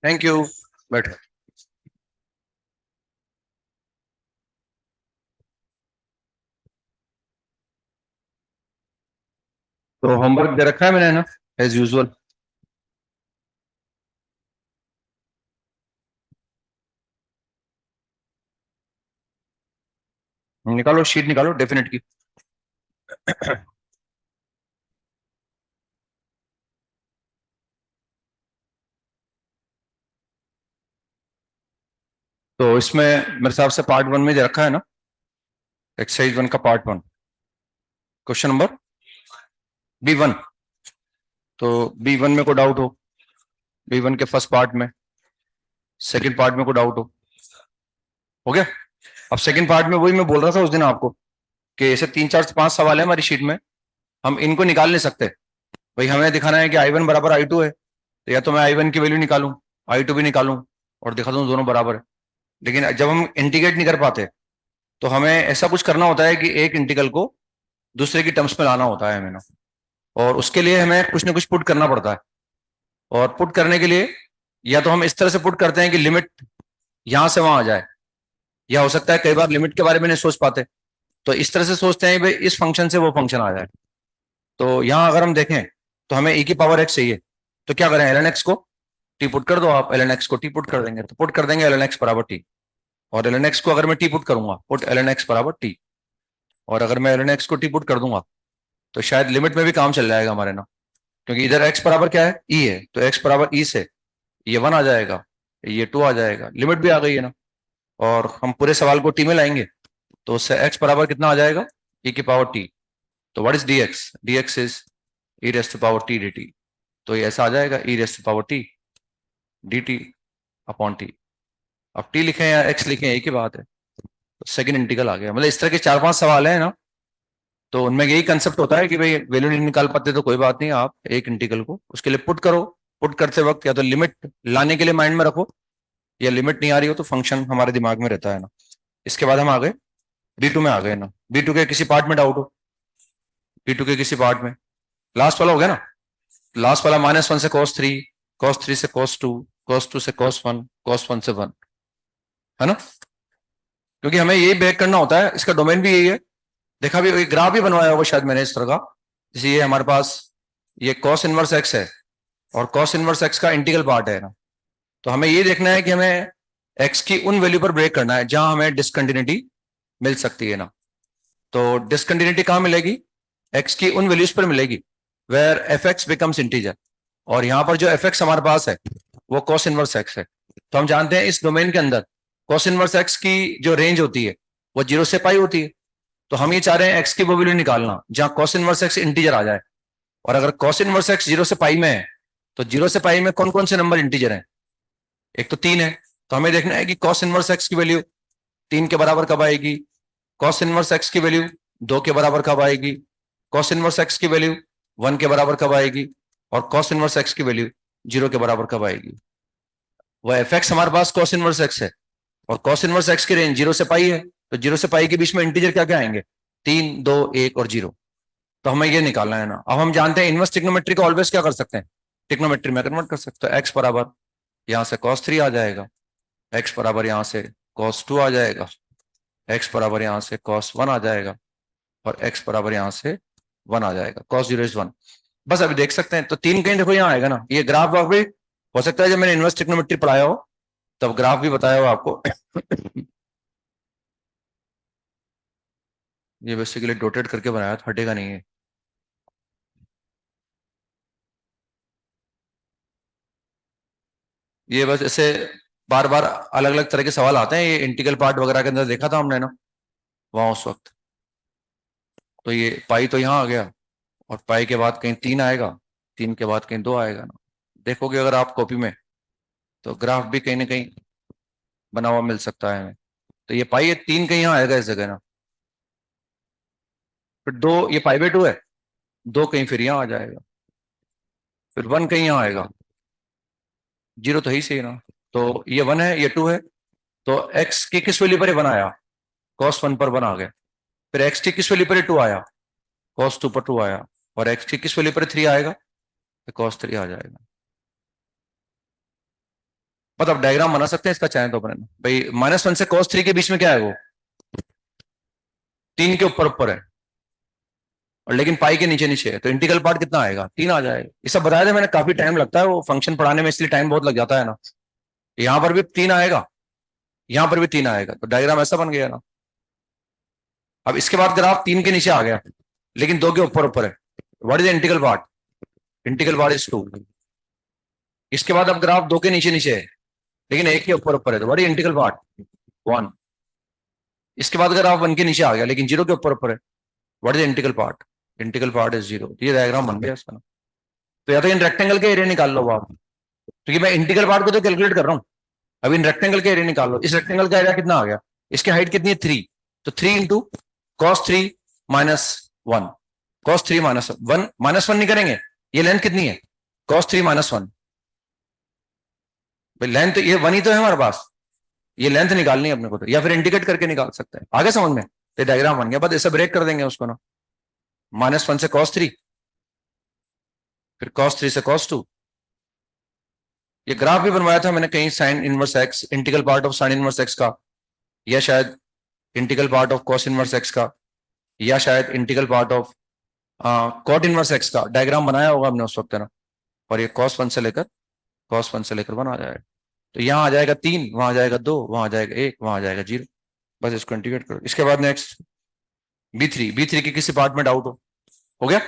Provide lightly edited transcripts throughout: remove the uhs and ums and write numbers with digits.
Thank you. बैठ। तो homework दे रखा है मैंने ना, एज यूजुअल। निकालो शीट, निकालो डेफिनेट की। तो इसमें मेरे हिसाब से पार्ट वन में दे रखा है ना, एक्सरसाइज वन का part one, question number B1। तो B1 में को डाउट हो, B1 के फर्स्ट पार्ट में, सेकंड पार्ट में को डाउट हो गया। अब सेकंड पार्ट में वही मैं बोल रहा था उस दिन आपको कि ऐसे तीन चार पांच सवाल है हमारी शीट में, हम इनको निकाल नहीं सकते। भाई हमें दिखाना है कि I1 बराबर I2 है, तो या तो मैं I1 की वैल्यू निकालूं, I2 भी निकालूं और दिखा दूं दोनों बराबर है। लेकिन जब हम इंटीग्रेट नहीं कर पाते तो हमें ऐसा कुछ करना होता है कि एक इंटीग्रल को दूसरे की टर्म्स में लाना होता है हमें, और उसके लिए हमें कुछ ना कुछ पुट करना पड़ता है। और पुट करने के लिए या तो हम इस तरह से पुट करते हैं कि लिमिट यहां से वहां आ जाए, या हो सकता है कई बार लिमिट के बारे में नहीं सोच पाते, तो इस तरह से सोचते हैं भाई इस फंक्शन से वो फंक्शन आ जाए। तो यहां अगर हम देखें तो हमें e की पावर x चाहिए, तो क्या करें, ln x को टी पुट कर दो आप, ln x को टी पुट कर देंगे, तो पुट कर देंगे ln x बराबर टी। और ln x को अगर मैं टी पुट करूंगा, पुट ln x बराबर टी, और अगर मैं ln x को टी पुट कर दूंगा तो शायद लिमिट में भी काम चल जाएगा हमारे ना, क्योंकि इधर x बराबर क्या है, e है, तो x बराबर e से ये 1 आ जाएगा, ये 2 आ जाएगा, लिमिट भी आ गई है ना। और हम पूरे सवाल को टी में लाएंगे तो उससे x बराबर कितना आ जाएगा, e की पावर टी। तो what is dx, dx is e raised to power t dt। तो ये ऐसा आ जाएगा e raised to power t dt upon t. अब t लिखें या x लिखें एक ही बात है। तो सेकंड इंटीग्रल आ गया। मतलब इस तरह के चार पांच सवाल है ना, तो उनमें यही कंसेप्ट होता है कि भाई वैल्यू नहीं निकाल पाते तो कोई बात नहीं, आप एक इंटीग्रल को उसके लिए पुट करो। पुट करते वक्त या तो लिमिट लाने के लिए माइंड में रखो, या लिमिट नहीं आ रही हो तो फंक्शन हमारे दिमाग में रहता है ना। इसके बाद हम आ गए B2 में, आ गए ना, B2 के किसी पार्ट में डाउट हो, B2 के किसी पार्ट में, लास्ट वाला हो गया ना, लास्ट वाला -1 से cos3, cos3 से cos2, cos2 से cos1, cos1 से 1, है ना। क्योंकि हमें यही बेक करना होता है, इसका डोमेन भी यही है। देखा भी, ग्राफ भी बनवाया होगा शायद मैंने इस तरह का, जैसे ये हमारे पास ये cos इनवर्स x है, और cos इनवर्स x का इंटीग्रल पार्ट है ना। तो हमें ये देखना है कि हमें x की उन वैल्यू पर ब्रेक करना है जहां हमें डिसकंटिन्यूटी मिल सकती है ना। तो डिसकंटिन्यूटी कहां मिलेगी, x की उन वैल्यूज पर मिलेगी where f x becomes integer. और यहां पर जो एफ एक्स हमारे पास है वो cos इनवर्स x है। तो हम जानते हैं इस डोमेन के अंदर cos इनवर्स x की जो रेंज होती है वो 0 से पाई होती है। तो हम ये चाह रहे हैं x की वो वैल्यू निकालना जहां cos इनवर्स x इंटीजर आ जाए। और अगर cos इनवर्स x 0 से पाई में है तो 0 से पाई में कौन कौन से नंबर इंटीजर हैं, एक तो 3 है। तो हमें देखना है कि cos इनवर्स x की वैल्यू 3 के बराबर कब आएगी, cos इनवर्स x की वैल्यू 2 के बराबर कब आएगी, cos इनवर्स x की वैल्यू 1 के बराबर कब आएगी, और cos इनवर्स x की वैल्यू 0 के बराबर कब आएगी। वह एफ एक्स हमारे पास cos इनवर्स x है, और cos इनवर्स x की रेंज 0 से पाई है, तो 0 से पाई के बीच में इंटीजर क्या क्या आएंगे, 3, 2, 1 और 0। तो हमें ये निकालना है ना। अब हम जानते हैं इनवर्स ट्रिग्नोमेट्री को ऑलवेज क्या कर सकते हैं, ट्रिग्नोमेट्री में कन्वर्ट कर सकते हैं। एक्स बराबर यहां से cos3 आ जाएगा, एक्स बराबर यहां से cos2 आ जाएगा, एक्स बराबर यहां से cos1 आ जाएगा, और एक्स बराबर यहां से 1 आ जाएगा, cos0 इज 1। बस अभी देख सकते हैं, तो 3 कहीं देखो यहाँ आएगा ना। ये ग्राफ वाफ भी हो सकता है जब मैंने इनवर्स ट्रिग्नोमेट्री पढ़ाया हो तब ग्राफ भी बताया हो आपको। ये बेसिकली डोटेड करके बनाया था, हटेगा नहीं है। ये बस ऐसे बार बार अलग अलग तरह के सवाल आते हैं, ये इंटीग्रल पार्ट वगैरह के अंदर देखा था हमने ना वहां उस वक्त। तो ये पाई तो यहाँ आ गया, और पाई के बाद कहीं 3 आएगा, 3 के बाद कहीं 2 आएगा ना। देखोगे अगर आप कॉपी में तो ग्राफ भी कहीं ना कहीं बना हुआ मिल सकता है हमें। तो ये पाई है 3 कहीं यहाँ आएगा इस जगह ना, फिर 2 ये पाई/2 है, 2 कहीं फिर यहाँ आ जाएगा, फिर 1 कहीं यहाँ आएगा, 0 तो ही सही ना। तो ये 1 है, ये 2 है, तो x की किस वैल्यू पर 1 आया, cos1 पर 1 आ गया। फिर x की किस वैल्यू पर 2 आया, cos2 पर 2 आया, और x की किस वैल्यू पर 3 आएगा, तो cos3 आ जाएगा। मतलब डायग्राम बना सकते हैं इसका, चाहे तो अपने भाई -1 से cos3 के बीच में क्या है वो 3 के ऊपर ऊपर है, और लेकिन पाई के नीचे नीचे है, तो इंटीग्रल पार्ट कितना आएगा 3 आ जाएगा। ये सब बताया था मैंने, काफी टाइम लगता है वो फंक्शन पढ़ाने में, इसलिए टाइम बहुत लग जाता है ना। यहां पर भी 3 आएगा, यहां पर भी 3 आएगा, तो डायग्राम ऐसा बन गया ना। अब इसके बाद ग्राफ 3 के नीचे आ गया लेकिन 2 के ऊपर ऊपर है, what is integral part, integral part is 2। इसके बाद अब ग्राफ 2 के नीचे नीचे है लेकिन 1 के ऊपर ऊपर है, तो व्हाट इज इंटीग्रल पार्ट 1। इसके बाद ग्राफ 1 के नीचे आ गया लेकिन 0 के ऊपर ऊपर है, what is integral part, integral part is 0। ये डायग्राम बन गया इसका। तो या तो इन रेक्टेंगल के एरिया निकाल लो आप, क्योंकि मैं इंटीग्रल पार्ट को तो कैलकुलेट कर रहा हूं, अब इन रेक्टेंगल के एरिया निकाल लो। इस रेक्टेंगल का एरिया कितना आ गया, इसकी हाइट कितनी है 3, तो 3 इंटू cos3 -1, cos3 -1 -1 नहीं करेंगे, ये लेंथ कितनी है cos3 -1, भाई लेंथ ये 1 ही तो है हमारे पास, ये लेंथ निकालनी है अपने को तो, या फिर इंडिकेट करके निकाल सकते हैं। आगे समझ में, तो डायग्राम बन गया, बस ऐसे ब्रेक कर देंगे उसको ना, -1 से cos3, फिर cos3 से cos2। ये ग्राफ भी बनवाया था मैंने कहीं, sine inverse x, integral part of sine inverse x का, या शायद integral part of cos inverse x का, या शायद integral part of cot inverse x का डायग्राम बनाया होगा हमने उस वक्त ना। और ये cos1 से लेकर वन आ जाएगा, तो यहाँ आ जाएगा 3, वहां आ जाएगा 2, वहां आ जाएगा 1, वहां आ जाएगा 0। बस इसको इंटीग्रेट करो। इसके बाद नेक्स्ट B3 के किसी पार्ट में डाउट हो गया।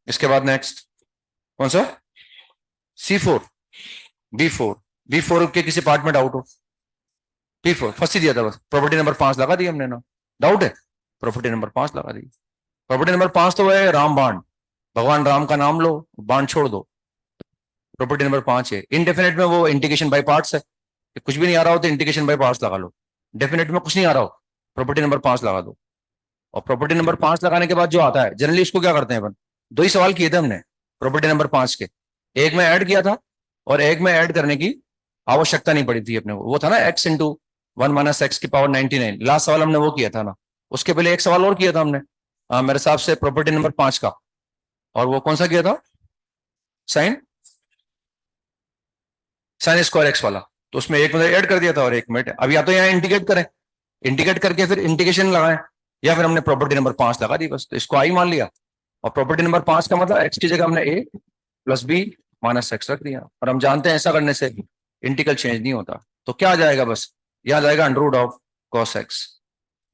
इसके बाद नेक्स्ट कौन सा C4 B4 के किसी पार्ट में डाउट हो, P4 फंस ही दिया था, बस प्रॉपर्टी नंबर 5 लगा दी हमने ना, डाउट है प्रॉपर्टी नंबर 5 लगा दी। प्रॉपर्टी नंबर 5 तो है राम बाण, भगवान राम का नाम लो, बाण छोड़ दो, प्रॉपर्टी नंबर 5 है। इनडेफिनेट में वो इंटीग्रेशन बाय पार्ट्स है, कुछ भी नहीं आ रहा हो तो इंटीग्रेशन बाय पार्ट्स लगा लो, डेफिनेट में कुछ नहीं आ रहा हो प्रॉपर्टी नंबर 5 लगा दो। और प्रॉपर्टी नंबर 5 लगाने के बाद जो आता है, जनरली इसको क्या करते हैं अपन, 2 ही सवाल किए थे हमने प्रॉपर्टी नंबर 5 के, एक में ऐड किया था और एक में ऐड करने की आवश्यकता नहीं पड़ी थी अपने को, वो था ना x इंटू 1 - x की पावर 99, लास्ट सवाल हमने वो किया था ना। उसके पहले एक सवाल और किया था हमने मेरे हिसाब से प्रॉपर्टी नंबर 5 का, और वो कौन सा किया था, साइन स्क्वायर एक्स वाला, तो उसमें एक में ऐड कर दिया था और एक में। अब या तो यहाँ इंटीग्रेट करें, इंटीग्रेट करके फिर इंटीग्रेशन लगाएं, या फिर हमने प्रॉपर्टी नंबर 5 लगा दी बस, तो इसको आई मान लिया। और प्रॉपर्टी नंबर 5 का मतलब एक्स की जगह हमने a + b - x रख दिया, और हम जानते हैं ऐसा करने से इंटीग्रल चेंज नहीं होता। तो क्या आ जाएगा, बस यह आ जाएगा √of cos x,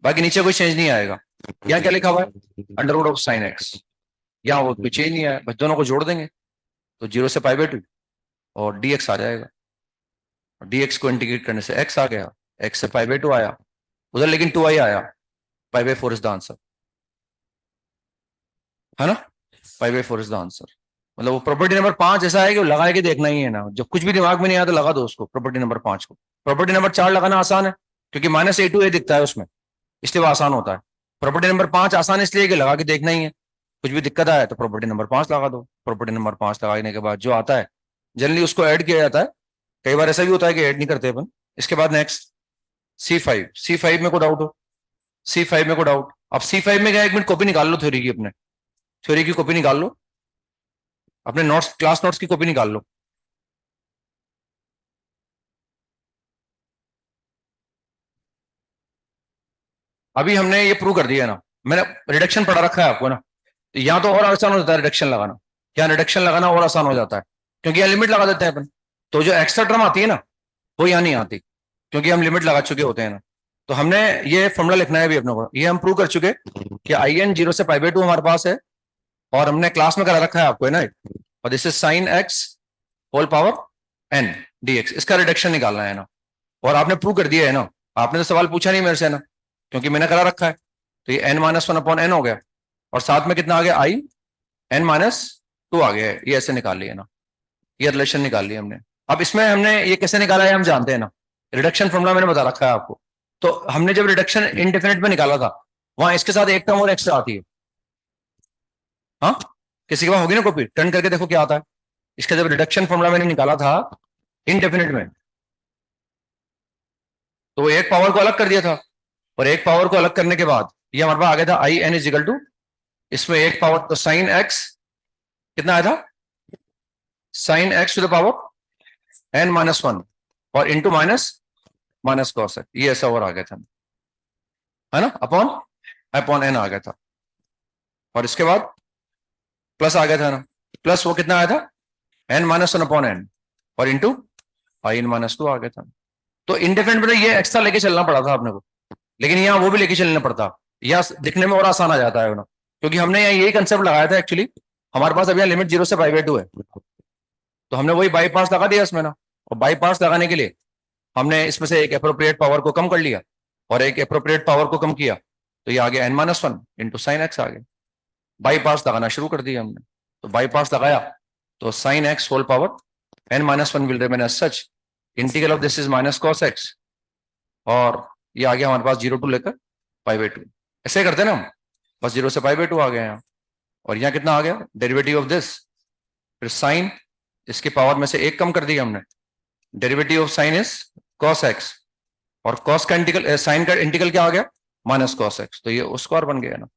बाकी नीचे कोई चेंज नहीं आएगा। यहाँ क्या लिखा हुआ है √of sin x, यहाँ वो कोई चेंज नहीं आया, बस दोनों को जोड़ देंगे तो 0 से π/2 और dx आ जाएगा, dx को इंटीग्रेट करने से x आ गया, x से π/2 आया उधर, लेकिन 2i आया, π/4 इज द आंसर, है ना, π/4 इज द आंसर। मतलब वो प्रॉपर्टी नंबर 5 ऐसा है कि लगा के देखना ही है ना, जब कुछ भी दिमाग में नहीं आया तो लगा दो उसको, प्रॉपर्टी नंबर 5 को। प्रॉपर्टी नंबर 4 लगाना आसान है क्योंकि -a to a दिखता है उसमें, इसलिए वो आसान होता है। प्रॉपर्टी नंबर 5 आसान इसलिए कि लगा के देखना ही है, कुछ भी दिक्कत आए तो प्रॉपर्टी नंबर 5 लगा दो। प्रॉपर्टी नंबर 5 लगाने के बाद जो आता है जनरली उसको ऐड किया जाता है, कई बार ऐसा भी होता है कि ऐड नहीं करते अपन। इसके बाद नेक्स्ट C5 में को डाउट हो, C5 में को डाउट, अब C5 में क्या, 1 मिनट कॉपी निकाल लो थ्योरी की, अपने थ्योरी की कॉपी निकाल लो, अपने नोट्स क्लास नोट्स की कॉपी निकाल लो। अभी हमने ये प्रूव कर दिया ना, मैंने रिडक्शन पढ़ा रखा है आपको ना, तो यहाँ तो और आसान हो जाता है रिडक्शन लगाना, यहाँ रिडक्शन लगाना और आसान हो जाता है क्योंकि यहाँ लिमिट लगा देते हैं अपन, तो जो एक्स्ट्रा टर्म आती है ना वो यहाँ नहीं आती क्योंकि हम लिमिट लगा चुके होते हैं ना। तो हमने ये फॉर्मूला लिखना है अभी अपने को, ये हम प्रूव कर चुके कि in 0 से π/2 हमारे पास है, और हमने क्लास में करा रखा है आपको, है ना, और this is sin x whole power n dx, इसका रिडक्शन निकालना है ना, और आपने प्रूव कर दिया है ना, आपने तो सवाल पूछा नहीं मेरे से ना क्योंकि मैंने करा रखा है। तो ये n-1/n हो गया, और साथ में कितना आ गया i n-2 आ गया है, ये ऐसे निकाल लिया ना, ये रिलेशन निकाल लिया हमने। अब इसमें हमने ये कैसे निकाला है हम जानते हैं ना, रिडक्शन फॉर्मूला मैंने बता रखा है आपको। तो हमने जब रिडक्शन इंडेफिनिट में निकाला था वहां इसके साथ एक टर्म और एक्स्ट्रा आती है, हाँ किसी के पास होगी ना कॉपी, टर्न करके देखो क्या आता है। इसका जब रिडक्शन फॉर्मूला मैंने निकाला था इनडेफिनिट में, तो वो एक पावर को अलग कर दिया था, और एक पावर को अलग करने के बाद ये हमारे पास आ गया था i n = टू, इसमें एक पावर तो sin x कितना आया था, sin x to the power n-1, और into minus minus cos x, ये ऐसा और आ गया था, है ना, अपॉन अपॉन एन आ गया था, और इसके बाद प्लस आ गया था ना, प्लस वो कितना आया था, n minus one upon n, और into I n minus two आ गया था। तो इंडेफिनेट में तो ये एक्स्ट्रा लेके चलना पड़ा था अपने को, लेकिन यहाँ वो भी लेके चलना पड़ता, यहाँ दिखने में और आसान आ जाता है ना, क्योंकि हमने यहाँ यही कंसेप्ट लगाया था एक्चुअली, हमारे पास अभी यहाँ लिमिट 0 से पाई बाई 2 है, तो हमने वही बाई पास लगा दिया इसमें ना, और बाई पास लगाने के लिए हमने इसमें से एक अप्रोप्रिएट पावर को कम कर लिया और एक अप्रोप्रिएट पावर को कम किया, तो ये आ गया n minus one into sine x आ गया। बाई पास लगाना शुरू कर दिया हमने, तो बाई पास लगाया तो sine x whole power n minus one will remain as such, integral of this is minus cos x, और ये आ गया हमारे पास 0 टू लेकर पाई बाई 2, ऐसे करते हैं ना हम, बस 0 से पाई बाई 2 आ गया यहाँ, और यहाँ कितना आ गया डेरिवेटिव ऑफ दिस, फिर साइन इसके पावर में से एक कम कर दिया हमने, derivative of sine is cos x, और कॉस का इंटीग्रल, साइन का इंटीग्रल क्या आ गया माइनस कॉस एक्स, तो ये स्क्वायर बन गया ना,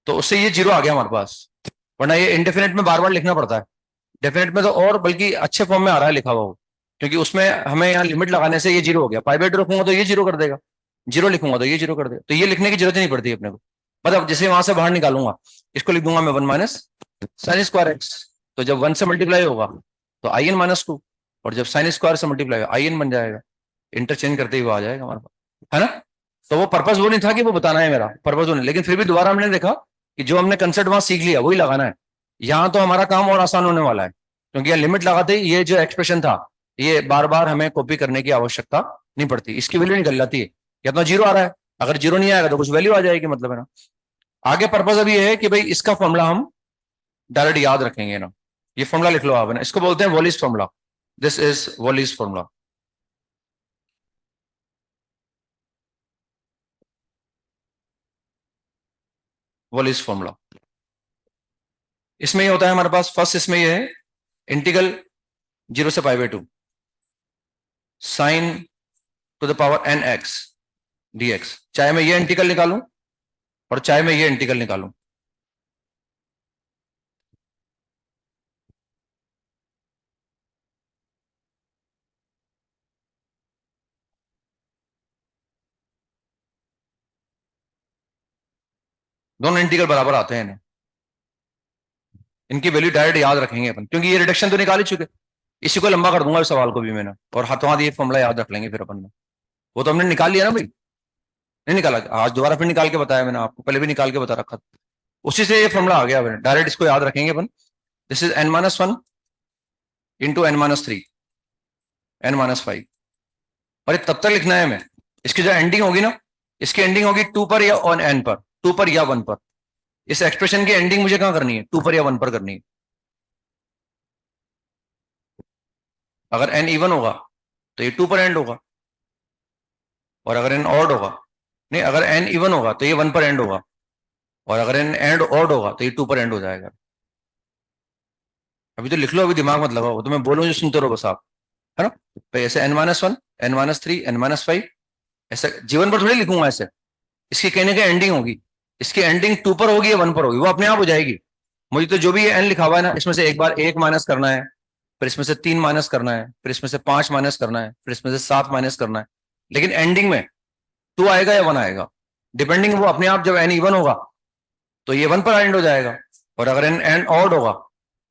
तो उससे ये 0 आ गया हमारे पास, वरना ये इंडेफिनेट में बार बार लिखना पड़ता है, डेफिनेट में तो और बल्कि अच्छे फॉर्म में आ रहा है लिखा हुआ वो, क्योंकि उसमें हमें यहाँ लिमिट लगाने से ये 0 हो गया, पाई बाई 2 रखूंगा तो ये 0 कर देगा, 0 लिखूंगा तो ये 0 कर देगा, तो ये लिखने की जरूरत नहीं पड़ती अपने को, मतलब जैसे वहां से बाहर निकालूंगा इसको लिख दूंगा मैं 1 माइनस साइन स्क्वायर एक्स, तो जब 1 से मल्टीप्लाई होगा तो आई एन माइनस 2, और जब साइन स्क्वायर से मल्टीप्लाई होगा आई एन बन जाएगा, इंटरचेंज करते हुए आ जाएगा हमारे पास, है ना। तो वो पर्पज वो नहीं था कि वो बताना है मेरा पर्पज वो नहीं, लेकिन फिर भी दोबारा हमने देखा कि जो हमने कंसेप्ट वहां सीख लिया वही लगाना है, यहाँ तो हमारा काम और आसान होने वाला है, क्योंकि यह लिमिट लगाते ही ये जो एक्सप्रेशन था ये बार बार हमें कॉपी करने की आवश्यकता नहीं पड़ती, इसकी वैल्यू निकल जाती है, या तो 0 आ रहा है, अगर 0 नहीं आएगा तो कुछ वैल्यू आ जाएगी, मतलब है ना। आगे पर्पज अभी ये है कि भाई इसका फॉर्मूला हम डायरेक्ट याद रखेंगे ना, ये फॉर्मूला लिख लो आप ना, इसको बोलते हैं Wallis formula, this is Wallis formula. Wallis formula इसमें ये होता है हमारे पास, फर्स्ट इसमें ये है इंटीग्रल 0 से pi by 2 sine to the power n x dx, चाहे मैं ये इंटीग्रल निकालूं और चाहे मैं ये इंटीग्रल निकालूं, दोनों इंटीग्रल बराबर आते हैं, इनकी वैल्यू डायरेक्ट याद रखेंगे अपन, क्योंकि ये रिडक्शन तो निकाल ही चुके, इसी को लंबा कर दूंगा इस सवाल को भी मैंने, और हाथों हाथ ये फॉर्मूला याद रख लेंगे फिर अपन में, वो तो हमने निकाल लिया ना भाई, नहीं निकाला आज दोबारा फिर निकाल के बताया मैंने आपको, पहले भी निकाल के बता रखा था, उसी से ये फॉर्मूला आ गया, डायरेक्ट इसको याद रखेंगे अपन, this is n minus one into n minus three n minus five, और ये तब तक लिखना है हमें, इसकी जो एंडिंग होगी ना, इसकी एंडिंग होगी 2 पर या ऑन एन पर, 2 पर या 1 पर, इस एक्सप्रेशन की एंडिंग मुझे कहां करनी है 2 पर या 1 पर करनी है, अगर एन इवन होगा तो ये 2 पर एंड होगा, और अगर एन ऑड होगा, नहीं अगर एन इवन होगा तो ये 1 पर एंड होगा, और अगर एन एंड ऑड होगा तो ये 2 पर एंड हो जाएगा। अभी तो लिख लो, अभी दिमाग मत लगाओ, तो मैं बोलूं जो सुनते रहो बस आप, है ना। तो ऐसे n minus one n minus three n minus five, ऐसे जीवन पर थोड़ी लिखूंगा ऐसे, इसकी कहने की एंडिंग होगी, इसकी एंडिंग 2 पर होगी या 1 पर होगी, वो अपने आप हो जाएगी, मुझे तो जो भी ये एन लिखा हुआ है ना, इसमें से एक बार 1 माइनस करना है, फिर इसमें से 3 माइनस करना है, फिर इसमें से 5 माइनस करना है, फिर इसमें से 7 माइनस करना है, लेकिन एंडिंग में 2 आएगा या 1 आएगा, डिपेंडिंग वो अपने आप, जब एन इवन होगा तो ये 1 पर एंड हो जाएगा, और अगर एन एंड ऑड होगा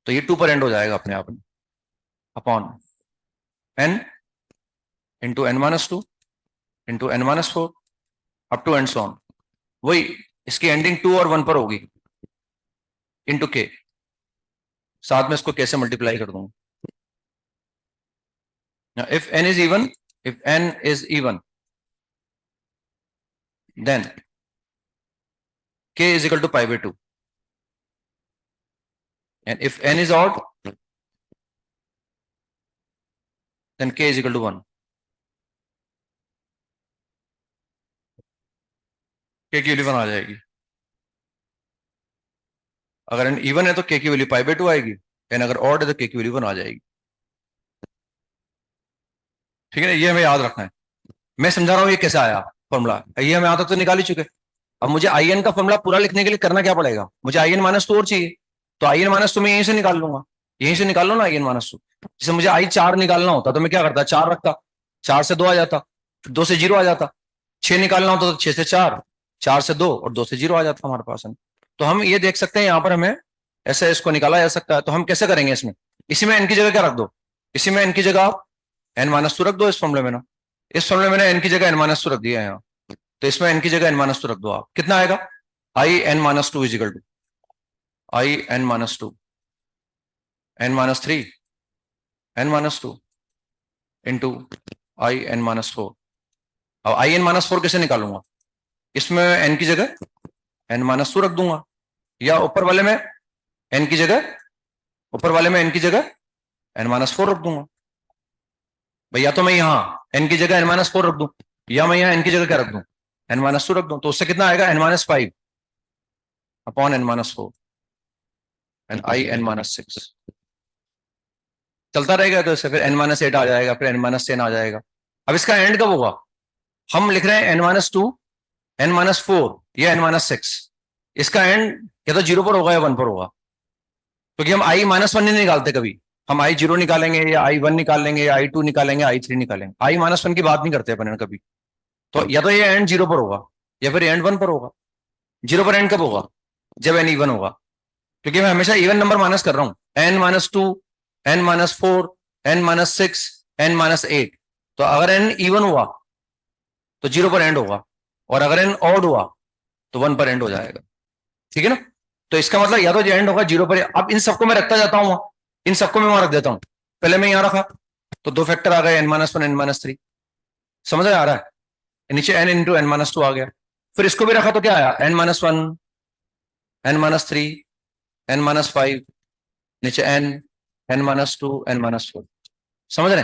तो ये 2 पर एंड हो जाएगा अपने आप, upon n into n minus two into n minus four up to and so on, वही इसकी एंडिंग 2 और 1 पर होगी, इंटू के, साथ में इसको कैसे मल्टीप्लाई कर दूंगा, if n is even, if n is even then k is equal to pi by 2, and if n is odd then k is equal to 1, k की वैल्यू 1 आ जाएगी, अगर n इवन है तो k की value pi by 2 आएगी, and अगर odd है तो k की वैल्यू 1 आ जाएगी, ठीक है ना, ये हमें याद रखना है, मैं समझा रहा हूं ये कैसे आया फॉर्मूला, ये हमें आता तो निकाल ही चुके, अब मुझे आई एन का फॉर्मूला पूरा लिखने के लिए करना क्या पड़ेगा, मुझे आई एन माइनस टू और चाहिए, तो आई एन माइनस टू मैं यहीं से निकाल लूंगा, यहीं से निकाल लो ना आई एन माइनस टू। जैसे मुझे आई 4 निकालना होता तो मैं क्या करता, 4 रखता, 4 से 2 आ जाता, फिर 2 से 0 आ जाता। 6 निकालना होता तो 6 से 4, 4 से 2 और 2 से 0 आ जाता हमारे पास। तो हम ये देख सकते हैं यहाँ पर हमें ऐसे इसको निकाला जा सकता है। तो हम कैसे करेंगे इसमें, इसी में एन की जगह क्या रख दो, इसी में एन की जगह आप एन माइनस टू रख दो। इस फॉर्मूले में ना, इस फॉर्मूले में एन की जगह एन माइनस टू रख दिया है यहाँ, तो इसमें एन की जगह एन माइनस टू रख दो आप। कितना आएगा, I n minus two equal to I n minus two n minus three n minus two into I n minus four. अब आई एन माइनस फोर कैसे निकालूंगा, इसमें एन की जगह एन माइनस टू रख दूंगा, या ऊपर वाले में एन की जगह, ऊपर वाले में एन की जगह एन माइनस फोर रख दूंगा। भैया तो मैं यहाँ एन की जगह एन माइनस फोर रख दूं, या मैं यहाँ एन की जगह क्या रख दूं, एन माइनस टू रख दूं। तो उससे कितना आएगा, n minus five upon n minus four and I n minus six. चलता रहेगा, तो इससे फिर एन माइनस एट आ जाएगा, फिर एन माइनस टेन आ जाएगा। अब इसका एंड कब होगा, हम लिख रहे हैं n minus two n minus four या एन माइनस सिक्स। इसका एंड या तो 0 पर होगा या 1 पर होगा, क्योंकि हम आई माइनस वन नहीं निकालते कभी। हम आई 0 निकालेंगे या आई 1 निकाल लेंगे या आई 2 निकालेंगे, आई 3 निकालेंगे, आई माइनस वन की बात नहीं करते अपन कभी। तो या तो ये एंड 0 पर होगा या फिर एंड 1 पर होगा। 0 पर एंड कब होगा, जब एन इवन होगा, क्योंकि मैं हमेशा इवन नंबर माइनस कर रहा हूं। N minus two n minus four n minus six n minus eight. तो अगर एन इवन हुआ तो 0 पर एंड होगा, और अगर एन ऑड हुआ तो 1 पर एंड हो जाएगा। ठीक है ना, तो इसका मतलब या तो एंड होगा 0 पर। अब इन सबको मैं रखता जाता हूं, इन सबको मैं वहां रख देता हूं। पहले मैं यहां रखा तो 2 फैक्टर आ गए, n minus one n minus three. समझ आ रहा है, नीचे n into n minus two आ गया। फिर इसको भी रखा तो क्या आया, n minus one n minus three n minus five, नीचे n n minus two n minus four. समझ रहे,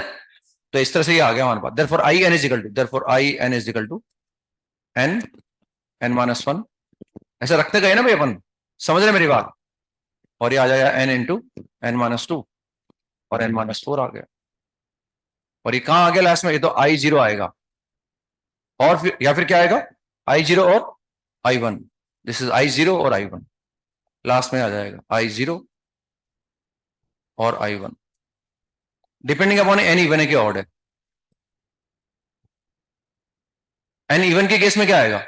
तो इस तरह से ये आ गया हमारे पास। Therefore I n is equal to, therefore I n is equal to n n minus one. ऐसे रखते गए ना भाई अपन, समझ रहे मेरी बात। और ये आ जाएगा n into n minus two और एन माइनस फोर आ गया। और ये कहां आ गया लास्ट में, ये तो आई जीरो आएगा, और फिर या फिर क्या आएगा, आई जीरो और I one. This is I zero और आई वन, लास्ट में आ जाएगा आई जीरो और I one, depending upon n even है कि ऑड है। एन इवन के केस में क्या आएगा,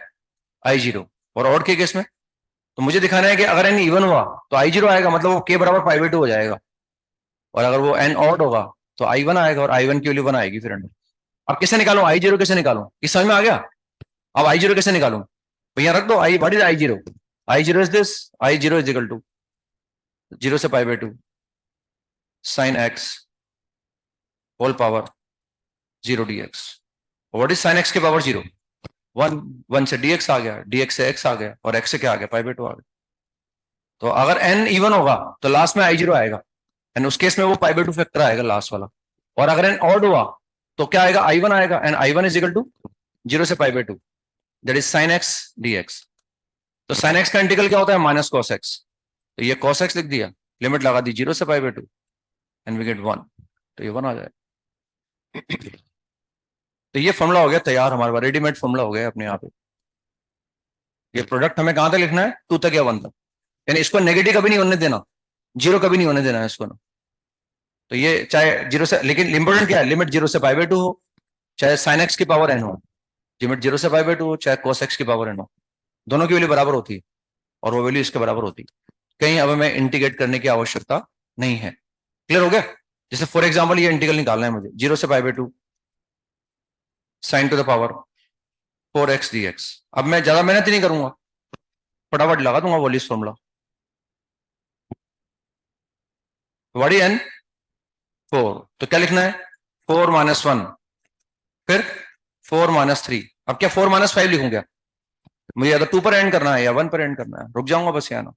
आई जीरो, और ऑड के केस में तो मुझे दिखाना है कि अगर एन इवन हुआ तो आई जीरो आएगा, मतलब वो के बराबर पाई बाई टू हो जाएगा। और अगर वो एन ऑड होगा तो आई वन आएगा, और आई वन की वैल्यू वन आएगी फिर अंदर। अब कैसे निकालूं आई जीरो, कैसे निकालूं, इस समझ में आ गया। अब आई जीरो कैसे निकालूं, भैया रख दो I, what is I zero, I zero is this, I zero is equal to 0 से pi by two sine x whole power 0 dx। What is sine x के पावर 0, 1, 1 से dx आ गया, dx से x आ गया, और x से क्या आ गया, पाई बाई टू आ गया। तो अगर n इवन होगा तो लास्ट में आई जीरो आएगा, एंड उस केस में वो पाई बाई टू फैक्टर आएगा लास्ट वाला। और अगर n ऑड हुआ तो क्या आएगा, आई वन आएगा, and I one is equal to 0 से pi by two, that is sine x dx। तो साइन एक्स का इंटीग्रल क्या होता है, माइनस कॉस एक्स। तो ये कॉस एक्स लिख दिया, लिमिट लगा दी 0 से pi by two, and we get 1, तो ये 1 आ जाएगा। तो ये फॉर्मूला हो गया तैयार हमारे पास, रेडीमेड फॉर्मूला हो गया अपने यहाँ पे। ये प्रोडक्ट हमें कहां तक लिखना है, 2 तक या 1 तक, यानी इसको नेगेटिव कभी नहीं होने देना, 0 कभी नहीं होने देना है इसको ना। तो ये चाहे 0 से, लेकिन इंपोर्टेंट क्या है, लिमिट 0 से पाई बाई टू हो, चाहे साइन एक्स की पावर एन हो, लिमिट 0 से पाई बाई टू हो, चाहे कोस एक्स की पावर एन हो, दोनों की वैल्यू बराबर होती है, और वो वैल्यू इसके बराबर होती है। कहीं अब हमें इंटीग्रेट करने की आवश्यकता नहीं है। क्लियर हो गया। जैसे फॉर एग्जाम्पल ये इंटीग्रल निकालना है मुझे, 0 से pi by two sign to the power 4x dx। अब मैं ज्यादा मेहनत ही नहीं करूंगा, फटाफट लगा दूंगा वॉलिस फॉर्मूला। व्हाट इज n, 4, तो क्या लिखना है, 4 माइनस वन, फिर 4 माइनस थ्री। अब क्या 4 माइनस फाइव लिखूं क्या, मुझे या तो 2 पर एंड करना है या 1 पर एंड करना है, रुक जाऊंगा बस यहाँ ना,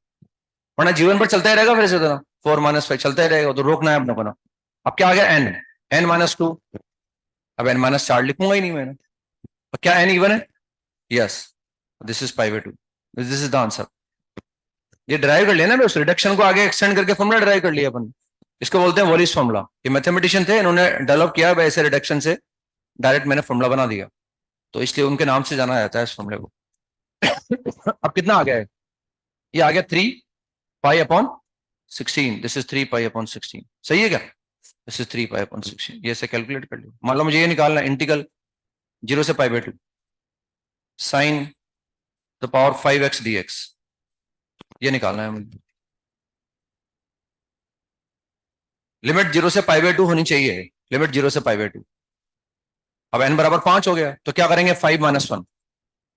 वरना जीवन पर चलता ही रहेगा फिर से तो ना, 4 माइनस फाइव चलता ही रहेगा, तो रोकना है अपने को ना। अब क्या आ गया n, n माइनस टू, अब n माइनस चार लिखूंगा ही नहीं मैंने। अब क्या n इवन है, yes, this is pi by to, this is the answer. ये ड्राइव कर लिया ना, उस रिडक्शन को आगे एक्सटेंड करके फॉर्मूला ड्राइव कर लिया अपन, इसको बोलते हैं वॉलिस फॉर्मूला। ये मैथमेटिशियन थे, इन्होंने डेवलप किया ऐसे रिडक्शन से डायरेक्ट मैंने फॉर्मूला बना दिया, तो इसलिए उनके नाम से जाना जाता है इस फॉर्मूले को। अब कितना आ गया है, ये आ गया 3 pi upon 16, this is 3 pi upon 16, सही है क्या? दिस इज 3 पाई अपॉन 16, ये से कैलकुलेट कर लो। मान लो मुझे ये निकालना है, इंटीग्रल 0 से pi by 2 sine the power 5x dx, ये निकालना है मुझे। लिमिट 0 से पाई बाई 2 होनी चाहिए, लिमिट 0 से पाई बाई 2। अब n बराबर 5 हो गया, तो क्या करेंगे, 5 माइनस 1,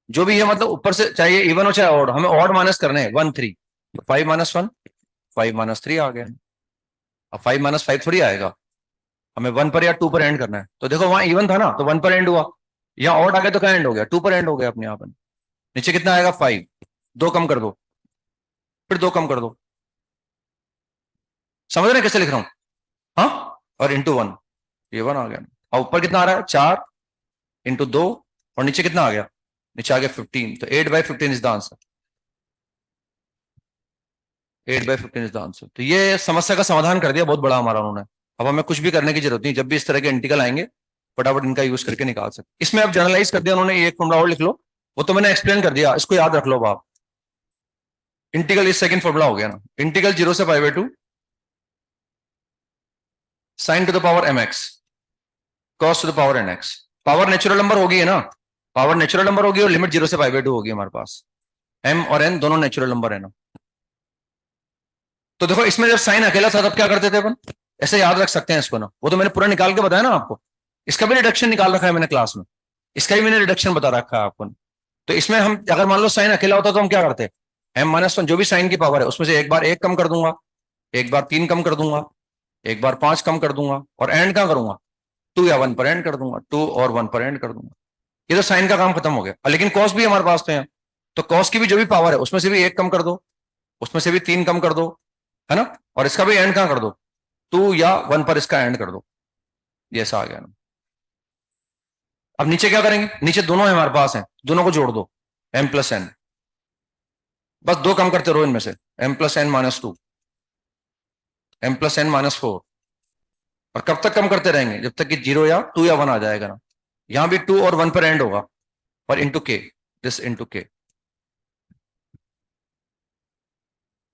जो भी है, मतलब ऊपर से चाहिए इवन हो चाहे ऑड, हमें ऑड माइनस करने हैं, 1 3, तो 5 माइनस 1, 5 माइनस 3 आ गया। अब 5 माइनस 5 थोड़ी आएगा, हमें 1 पर या 2 पर एंड करना है। तो देखो वहां इवन था ना, तो 1 पर एंड हुआ, यहाँ ऑड आ गया तो क्या एंड हो गया, 2 पर एंड हो गया अपने आप। नीचे कितना आएगा, 5, 2 कम कर दो, फिर 2 कम कर दो, समझ रहे कैसे लिख रहा हूं? हाँ, और इंटू 1, ये 1 आ गया। और ऊपर कितना आ रहा है, 4 इंटू 2, और नीचे कितना आ गया, नीचे आ गया 15, तो 8/15 is the answer. 8/15 is the answer. तो ये समस्या का समाधान कर दिया बहुत बड़ा हमारा उन्होंने। अब हमें कुछ भी करने की जरूरत नहीं, जब भी इस तरह के इंटीग्रल आएंगे फटाफट इनका यूज करके निकाल सकते। इसमें अब जनरलाइज कर दिया उन्होंने, एक फॉर्मूला और लिख लो, वो तो मैंने एक्सप्लेन कर दिया, इसको याद रख लो आप। इंटीग्रल इस सेकंड फॉर्मूला हो गया ना, इंटीग्रल 0 से pi by 2 sine to the power mx cos to the power nx। Power natural number होगी है ना, पावर नेचुरल नंबर होगी, और लिमिट 0 से पाई बाई 2 होगी हमारे पास। m और n दोनों नेचुरल नंबर है ना। तो देखो इसमें जब साइन अकेला था तब क्या करते थे अपन, ऐसे याद रख सकते हैं इसको ना, वो तो मैंने पूरा निकाल के बताया ना आपको। इसका भी रिडक्शन निकाल रखा है मैंने क्लास में, इसका भी मैंने रिडक्शन बता रखा है आपको। तो इसमें हम अगर मान लो साइन अकेला होता तो हम क्या करते, m-1 जो भी साइन की पावर है उसमें से एक बार 1 कम कर दूंगा, एक बार 3 कम कर दूंगा, एक बार 5 कम कर दूंगा, और एंड कहां करूंगा, 2 या 1 पर एंड कर दूंगा, 2 और 1 पर एंड कर दूंगा। ये तो साइन का काम खत्म हो गया। लेकिन कॉस भी हमारे पास तो है, तो कॉस की भी जो भी पावर है उसमें से भी 1 कम कर दो, उसमें से भी 3 कम कर दो, है ना, और इसका भी एंड कहां कर दो, 2 या 1 पर इसका एंड कर दो। ये ऐसा आ गया ना। अब नीचे क्या करेंगे, नीचे दोनों है हमारे पास है, दोनों को जोड़ दो, m प्लस एन, बस 2 कम करते रहो इनमें से, m plus n minus 2, m plus n minus 4। और कब तक कम करते रहेंगे, जब तक कि 0 या 2 या 1 आ जाएगा ना। यहां भी 2 और 1 पर एंड होगा, और इंटू के, दिस इंटू के।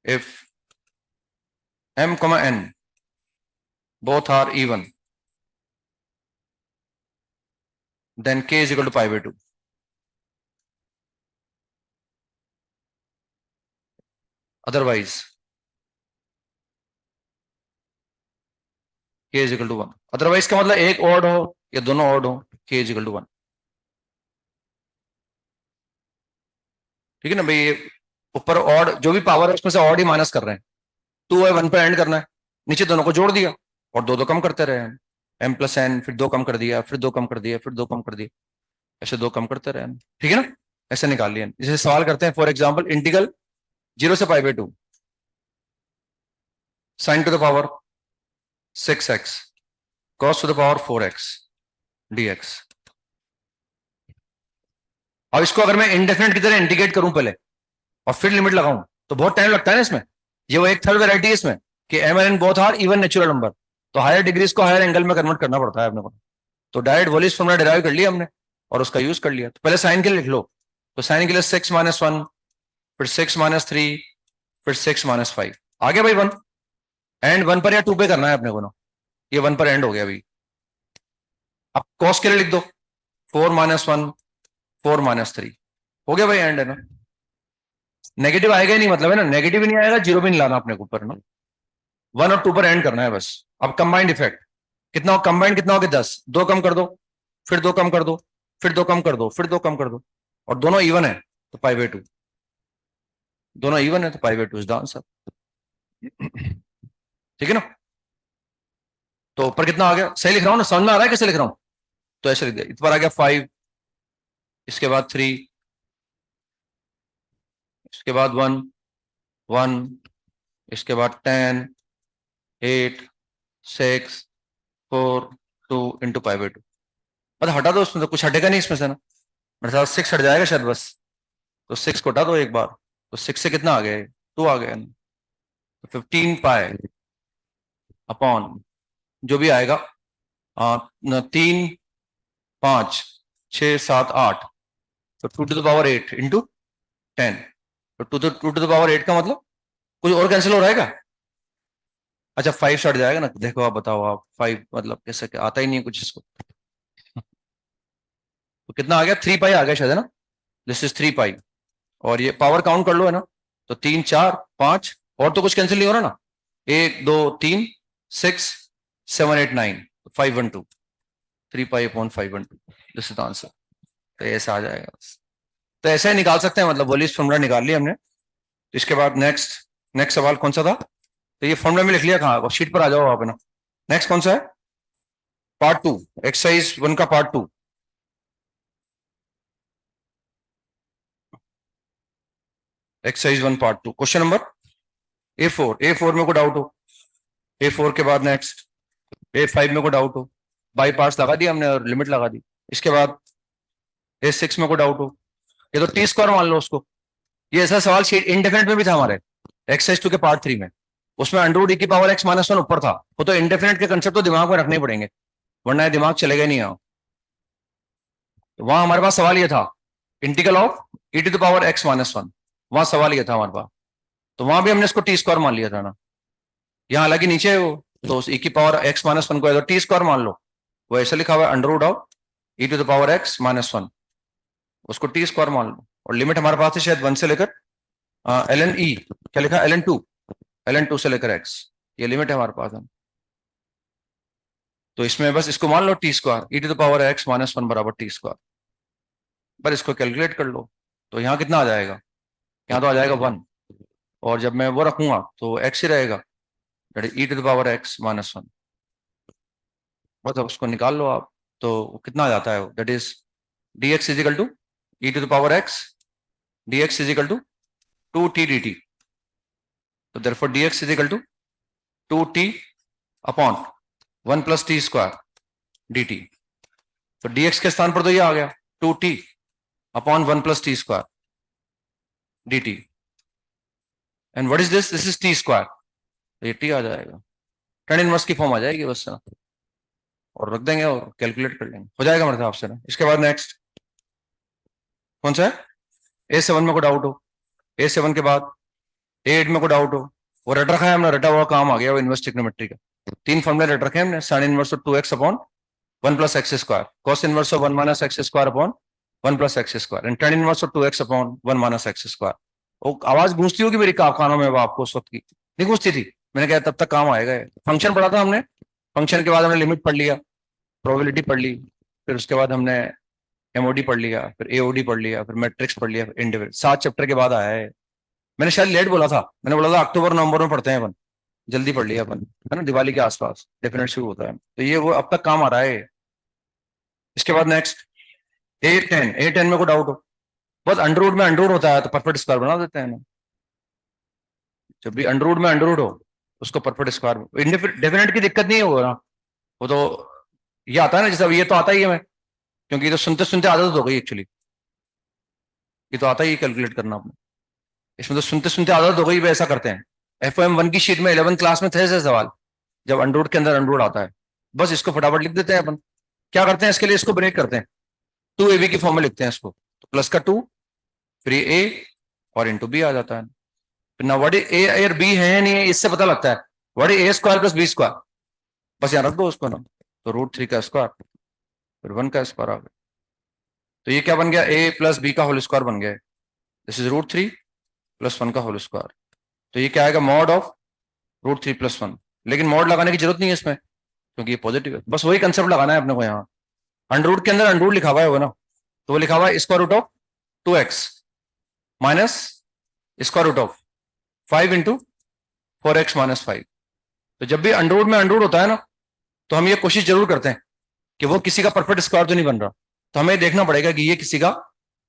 If m, n both are even, then k is equal to pi by 2. Otherwise k is equal to 1। Otherwise का मतलब एक ऑड हो या दोनों ऑड हो, k is equal to 1। ठीक है ना भाई, ये ऊपर ऑड जो भी पावर है उसमें से ऑड ही माइनस कर रहे हैं, 2 और 1 पर एंड करना है, नीचे दोनों को जोड़ दिया और दो दो कम करते रहे हम, m प्लस एन, फिर 2 कम कर दिया, फिर 2 कम कर दिया, फिर 2 कम कर दिया, ऐसे 2 कम करते रहे हम। ठीक है ना, ऐसे निकाल लिया। जैसे सवाल करते हैं, फॉर एग्जाम्पल इंटीग्रल 0 से pi by 2 sine to the power 6x cos to the power 4x dx। अब इसको अगर मैं इंडेफिनेट की तरह इंटीग्रेट करूं पहले और फिर लिमिट लगाऊं तो बहुत टाइम लगता है ना इसमें। ये वो एक थर्ड वेराइटी है इसमें कि m और n both are even natural number, तो हायर डिग्रीज को हायर एंगल में कन्वर्ट करना पड़ता है अपने को। तो डायरेक्ट वॉलिस फॉर्मूला डिराइव कर लिया हमने और उसका यूज कर लिया। तो पहले साइन के लिए लिख लो, तो साइन के लिए 6 माइनस 1, फिर 6 माइनस 3, फिर 6 माइनस 5 आ गया भाई 1। एंड 1 पर या 2 पे करना है अपने को ना, ये 1 पर एंड हो गया भाई। अब कॉस के लिए लिख दो 4 माइनस 1, 4 माइनस 3, हो गया भाई एंड, है ना। नेगेटिव आएगा ही नहीं, मतलब है ना, नेगेटिव ही नहीं आएगा, जीरो भी नहीं लाना अपने ऊपर ना, 1 और 2 पर एंड करना है बस। अब कंबाइंड इफेक्ट कितना हो, कंबाइंड कितना हो गया 10, 2 कम कर दो, फिर 2 कम कर दो, फिर 2 कम कर दो, फिर 2 कम कर दो, और दोनों इवन है तो पाई बाई 2, दोनों इवन है तो पाई बाई 2 इज द आंसर। ठीक है ना। तो ऊपर कितना आ गया, सही लिख रहा हूं ना, समझ में आ रहा है कैसे लिख रहा हूं? तो ऐसे लिख दिया, इस पर आ गया 5, इसके बाद 3, इसके बाद 1, 1, इसके बाद 10, 8, 6, 4, 2 इंटू पाई बाई 2। मतलब हटा दो, उसमें तो कुछ हटेगा नहीं इसमें से ना, मेरे साथ 6 हट जाएगा शायद बस, तो 6 को हटा दो एक बार, तो 6 से कितना आ गया, 2 आ गया, तो 15 पाए अपॉन जो भी आएगा 3, 5, 6, 7, 8, तो 2 टू द पावर 8 इंटू 10, तो 2 टू द पावर 8 का मतलब कुछ और कैंसिल हो रहा है क्या? अच्छा 5 से हट जाएगा ना, देखो आप बताओ, आप 5 मतलब कैसे, क्या आता ही नहीं है कुछ इसको। तो कितना आ गया, 3 पाई आ गया शायद, है ना? दिस इज 3 पाई। और ये पावर काउंट कर लो, है ना? तो 3 4 5, और तो कुछ कैंसिल नहीं हो रहा ना, 1 2 3 6 7 8 9, 512, 3 pi upon 512, this is the answer. तो ऐसा आ जाएगा बस। तो ऐसे ही निकाल सकते हैं, मतलब बोलिए फॉर्मूला निकाल लिया हमने। इसके बाद नेक्स्ट, नेक्स्ट सवाल कौन सा था? तो ये फॉर्मूला में लिख लिया, कहाँ शीट पर आ जाओ आप, है ना? नेक्स्ट कौन सा है? पार्ट 2, एक्सरसाइज 1 का part 2। Exercise 1 part 2, question number A4। A4 में को डाउट हो, A4 के बाद नेक्स्ट A5 में को डाउट हो, बाई पार्ट्स लगा दिया हमने और लिमिट लगा दी। इसके बाद A6 में को डाउट हो, ये तो टी स्क्वायर मान लो उसको। ये ऐसा सवाल शीट इंडेफिनेट में भी था हमारे एक्सरसाइज 2 के पार्ट 3 में। उसमें अंडर e की पावर x-1 ऊपर था। वो तो इंडेफिनेट के कंसेप्ट तो दिमाग में रखने ही पड़ेंगे, वरना ये दिमाग चलेगा नहीं यहाँ। तो वहां हमारे पास सवाल ये था, इंटीग्रल ऑफ e⁻x-1, वहां सवाल ये था हमारे पास। तो वहां भी हमने इसको टी स्क्वायर मान लिया था ना। यहाँ हालांकि नीचे है वो, तो उस e⁻x-1 को टी स्क्वायर मान लो। वो ऐसे लिखा हुआ है, अंडर रूट ऑफ e⁻x-1, उसको टी स्क्वायर मान लो। और लिमिट हमारे पास है शायद 1 से लेकर ln e, क्या लिखा है, ln 2 से लेकर x, ये लिमिट है हमारे पास है। तो इसमें बस इसको मान लो टी स्क्वायर, e⁻x-1 बराबर टी स्क्वायर। पर इसको कैलकुलेट कर लो, तो यहाँ कितना आ जाएगा, यहाँ तो आ जाएगा 1। और जब मैं वो रखूंगा तो x ही रहेगा, e⁻x-1। मतलब उसको निकाल लो आप, तो कितना आ जाता है, that is dx equal to e⁻x, dx equal to 2t dt। तो therefore dx equal to 2t अपॉन 1 प्लस टी स्क्वायर dt। तो dx के स्थान पर तो ये आ गया 2t अपॉन 1 plus t square dt। And what is this, this is T square, तो ये t आ जाएगा, tan इनवर्स की फॉर्म आ जाएगी बस ना। और रख देंगे और कैलकुलेट कर लेंगे, हो जाएगा मेरे हिसाब से ना। इसके बाद नेक्स्ट कौन सा है? A7 में को डाउट हो, A7 के बाद A8 में को डाउट हो। वो रट रखा है हमने, रटा हुआ काम आ गया वो इनवर्स ट्रिग्नोमेट्री का। 3 फॉर्मूले रट रखे हैं हमने, sine inverse of 2x upon 1 plus x square, cos inverse of 1 minus x square upon 1 plus x square, and tan inverse of 2x upon 1 minus x square. वो आवाज गूंजती होगी मेरी कानों में, वो आपको उस वक्त की नहीं गूंजती थी? मैंने कहा तब तक काम आएगा। फंक्शन पढ़ा था हमने, फंक्शन के बाद हमने लिमिट पढ़ लिया, प्रोबेबिलिटी पढ़ ली, फिर उसके बाद हमने एमओडी पढ़ लिया, फिर एओडी पढ़ लिया, फिर मैट्रिक्स पढ़ लिया, इंडिविजुअल 7 चैप्टर के बाद आया है। मैंने शायद लेट बोला था, मैंने बोला था अक्टूबर नवंबर में पढ़ते हैं अपन, जल्दी पढ़ लिया अपन, है ना, दिवाली के आसपास डेफिनेट शुरू होता है। तो ये वो अब तक काम आ रहा है। इसके बाद नेक्स्ट A10 में को डाउट हो, बस अंडरवुड में अंडरवुड होता है तो परफेक्ट स्क्वायर बना देते हैं ना। जब भी अंडरवुड में अंडरवुड हो उसको परफेक्ट स्क्वायर, डेफिनेट की दिक्कत नहीं होगा ना। वो तो ये आता है ना, जैसे ये तो आता ही है, मैं क्योंकि ये तो सुनते सुनते आदत हो गई एक्चुअली, ये तो आता ही कैलकुलेट करना अपने, इसमें तो सुनते सुनते आदत हो गई, वे ऐसा करते हैं। FOM1 की शीट में 11th क्लास में थे ऐसे सवाल, जब अंडरवुड के अंदर अंडरवुड आता है, बस इसको फटाफट लिख देते हैं अपन। क्या करते हैं इसके लिए, इसको ब्रेक करते हैं, 2ab की फॉर्म में लिखते हैं इसको, तो प्लस का 2, फिर ये a और इंटू बी आ जाता है। फिर ना व्हाट इज a और b है नहीं है, इससे पता लगता है what is a square plus b square, बस यहाँ रख दो उसको ना। तो √3 का स्क्वायर फिर 1 का स्क्वायर आ गया। तो ये क्या बन गया, a प्लस बी का होल स्क्वायर बन गया, दिस इज √3 प्लस 1 का होल स्क्वायर। तो ये क्या आएगा, मॉड ऑफ √3 प्लस 1। लेकिन मॉड लगाने की जरूरत नहीं है इसमें, क्योंकि ये पॉजिटिव है, बस वही कंसेप्ट लगाना है अपने को यहाँ। अंडरवुड के अंदर अंडरवुड लिखा हुआ है वो ना, तो वो लिखा हुआ है square root of 2x minus square root of 5 into 4x minus 5। तो जब भी अंडरवुड में अंडरवुड होता है ना, तो हम ये कोशिश जरूर करते हैं कि वो किसी का परफेक्ट स्क्वायर तो नहीं बन रहा। तो हमें देखना पड़ेगा कि ये किसी का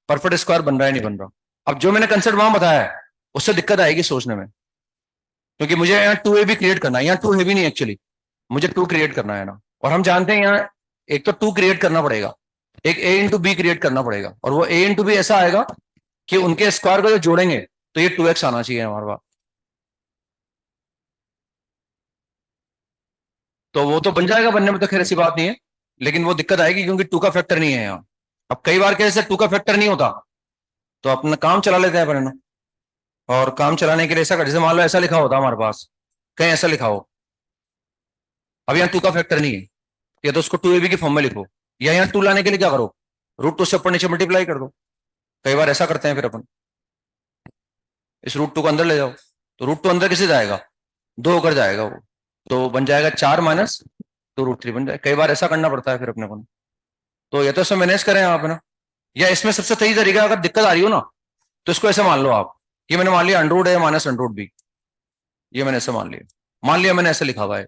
परफेक्ट स्क्वायर बन रहा है नहीं बन रहा। अब जो मैंने कंसेप्ट वहां बताया है उससे दिक्कत आएगी सोचने में, क्योंकि मुझे यहाँ 2ab क्रिएट करना है, यहाँ 2 है भी नहीं एक्चुअली, मुझे 2 क्रिएट करना है ना। और हम जानते हैं यहाँ एक तो 2 क्रिएट करना पड़ेगा, एक a इंटू बी क्रिएट करना पड़ेगा, और वो a इंटू बी ऐसा आएगा कि उनके स्क्वायर को जो जोड़ेंगे तो ये 2x आना चाहिए हमारे पास। तो वो तो बन जाएगा, बनने में तो खैर ऐसी बात नहीं है, लेकिन वो दिक्कत आएगी क्योंकि 2 का फैक्टर नहीं है यहाँ। अब कई बार कैसे 2 का फैक्टर नहीं होता, तो अपना काम चला लेते हैं अपन ना। और काम चलाने के लिए ऐसा, जैसे मान लो ऐसा लिखा होता हमारे पास, कहीं ऐसा लिखा हो अब यहाँ 2 का फैक्टर नहीं है, या तो उसको 2ab की फॉर्म में लिखो, या यहाँ 2 लाने के लिए क्या करो, √2 से ऊपर नीचे मल्टीप्लाई कर दो। कई बार ऐसा करते हैं फिर अपन, इस √2 को अंदर ले जाओ, तो √2 अंदर किसे जाएगा, 2 होकर जाएगा वो, तो बन जाएगा 4 माइनस 2 √3 बन जाए। कई बार ऐसा करना पड़ता है फिर अपने को। तो या तो इसमें मैनेज करें आप ना, या इसमें सबसे सही तरीका, अगर दिक्कत आ रही हो ना तो इसको ऐसे मान लो आप, ये मैंने मान लिया अंडर है माइनस अंडर बी, ये मैंने ऐसे मान लिया मैंने ऐसे लिखा हुआ है,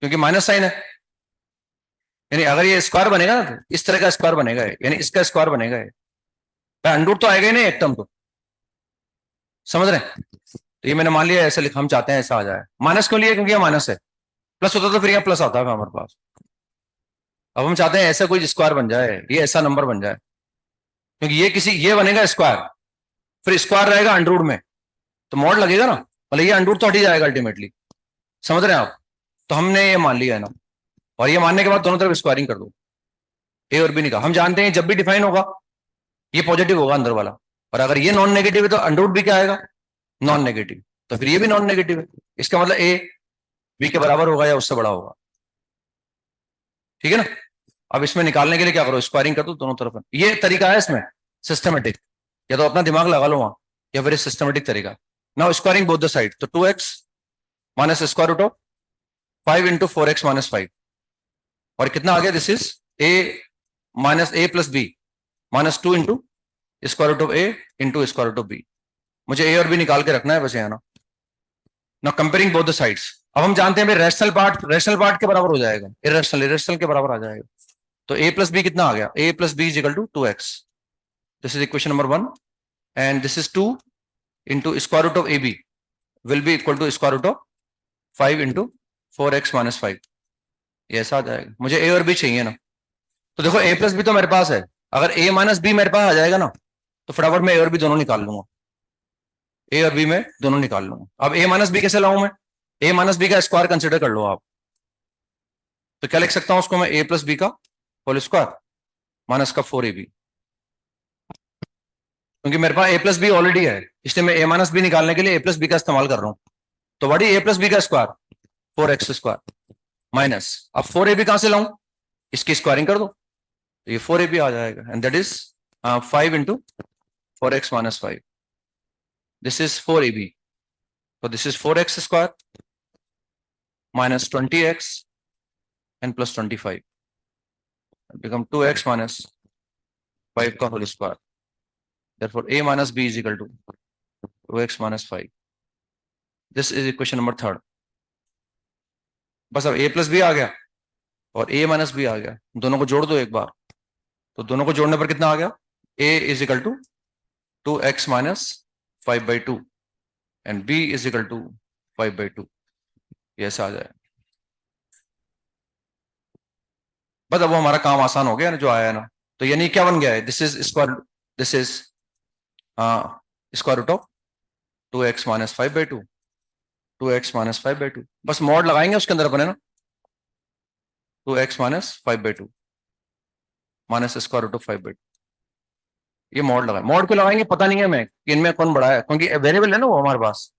क्योंकि माइनस साइन है, यानी अगर ये स्क्वायर बनेगा ना तो इस तरह का स्क्वायर बनेगा, यानी इसका स्क्वायर बनेगा, अंडर तो आएगा ही नहीं एक टर्म, तो समझ रहे हैं। तो ये मैंने मान लिया ऐसे लिखा, हम चाहते हैं ऐसा आ जाए। माइनस क्यों लिया, क्योंकि ये माइनस है, प्लस होता तो फिर यहाँ प्लस आता है हमारे पास। अब हम चाहते हैं ऐसा कोई स्क्वायर बन जाए, ये ऐसा नंबर बन जाए, क्योंकि ये बनेगा स्क्वायर, फिर स्क्वायर रहेगा अंडर में, तो मॉड लगेगा ना, मतलब ये अंडर तो हट ही जाएगा अल्टीमेटली, समझ रहे हैं आप। तो हमने ये मान लिया है ना, और ये मानने के बाद दोनों तरफ स्क्वायरिंग कर दो, ए और बी निकाल। हम जानते हैं जब भी डिफाइन होगा ये पॉजिटिव होगा अंदर वाला, और अगर ये नॉन नेगेटिव है तो अंडर भी क्या आएगा, नॉन नेगेटिव, तो फिर ये भी नॉन नेगेटिव है, इसका मतलब ए बी के बराबर होगा या उससे बड़ा होगा, ठीक है ना। अब इसमें निकालने के लिए क्या करो, स्क्वायरिंग कर दो दोनों तरफ। ये तरीका है इसमें सिस्टमेटिक, या तो अपना दिमाग लगा लो वहां, या फिर सिस्टमेटिक तरीका। Now squaring both the side, तो 2x minus square root of 5 into 4x minus 5, और कितना आ गया, this is a minus a plus b minus 2 into square root of a into square root of b। मुझे a और b निकाल के रखना है बस यहाँ ना कंपेयरिंग बोथ द साइड्स। अब हम जानते हैं रेशनल पार्ट के बराबर हो जाएगा, इरेशनल के बराबर आ जाएगा। तो a प्लस बी कितना आ गया, a plus b is equal to 2x, this is equation number 1, and this is 2 into square root of ab will be equal to square root of 5 into 4x minus 5, ये ऐसा आ जाएगा। मुझे a और b चाहिए ना, तो देखो a प्लस बी तो मेरे पास है, अगर a माइनस बी मेरे पास आ जाएगा ना तो फटाफट मैं a और b दोनों निकाल लूंगा, a और b में दोनों निकाल लूंगा। अब a माइनस बी कैसे लाऊं मैं, a माइनस बी का स्क्वायर कंसिडर कर लो आप, तो क्या लिख सकता हूं उसको मैं, a प्लस बी का होल स्क्वायर माइनस का 4ab, क्योंकि मेरे पास a प्लस बी ऑलरेडी है, इसलिए मैं a माइनस बी निकालने के लिए a प्लस बी का इस्तेमाल कर रहा हूं। तो what is a plus b का स्क्वायर, 4x स्क्वायर माइनस, अब 4ab कहां से लाऊं, इसकी स्क्वायरिंग कर दो, तो ये 4ab आ जाएगा, and that is 5 into 4x minus 5, this is 4ab, तो this is 4x square minus 20x and plus 25, become 2x minus 5 का whole square, therefore a minus b is equal to 2x minus 5, this is equation number 3। बस अब a plus B आ गया और a minus B आ गया, दोनों को जोड़ दो एक बार, तो दोनों को जोड़ने पर कितना आ गया, a is equal to 2x minus 5/2 and b is equal to 5/2, ये ऐसा आ जाए। बस अब वो हमारा काम आसान हो गया ना जो आया है ना, तो यानी क्या बन गया है, this is square root of 2x minus 5/2, 2x minus 5/2, बस मॉड लगाएंगे उसके अंदर अपने ना, 2x minus 5/2 minus square root of 5/2, ये मॉड लगाए। मॉड को लगाएंगे पता नहीं है मैं कि इनमें कौन बड़ा है, क्योंकि वेरिएबल है ना वो हमारे पास,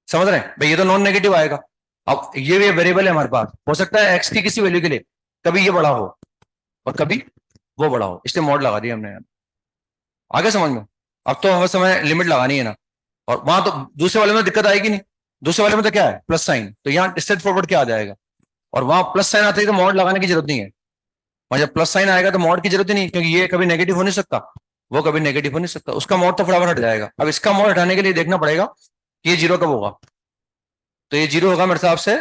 समझ रहे हैं भाई, ये तो नॉन नेगेटिव आएगा। अब ये वेरिएबल है हमारे पास, हो सकता है एक्स की किसी वैल्यू के लिए कभी ये बड़ा हो और कभी वो बड़ा हो, इसलिए मॉड लगा दिया हमने यार। आगे समझ में, अब तो हमें समय लिमिट लगानी है ना, और वहां तो दूसरे वाले में दिक्कत आएगी नहीं, दूसरे वाले में तो क्या है प्लस साइन, तो यहाँ स्ट्रेट फॉरवर्ड क्या आ जाएगा, और वहां प्लस साइन आता है तो मॉड लगाने की जरूरत नहीं है, और जब प्लस साइन आएगा तो मॉड की जरूरत ही नहीं, क्योंकि ये कभी नेगेटिव हो नहीं सकता, वो कभी नेगेटिव हो नहीं सकता, उसका मॉड तो फटाफट हट जाएगा। अब इसका मॉड हटाने के लिए देखना पड़ेगा कि ये जीरो कब होगा, तो ये जीरो होगा मेरे हिसाब से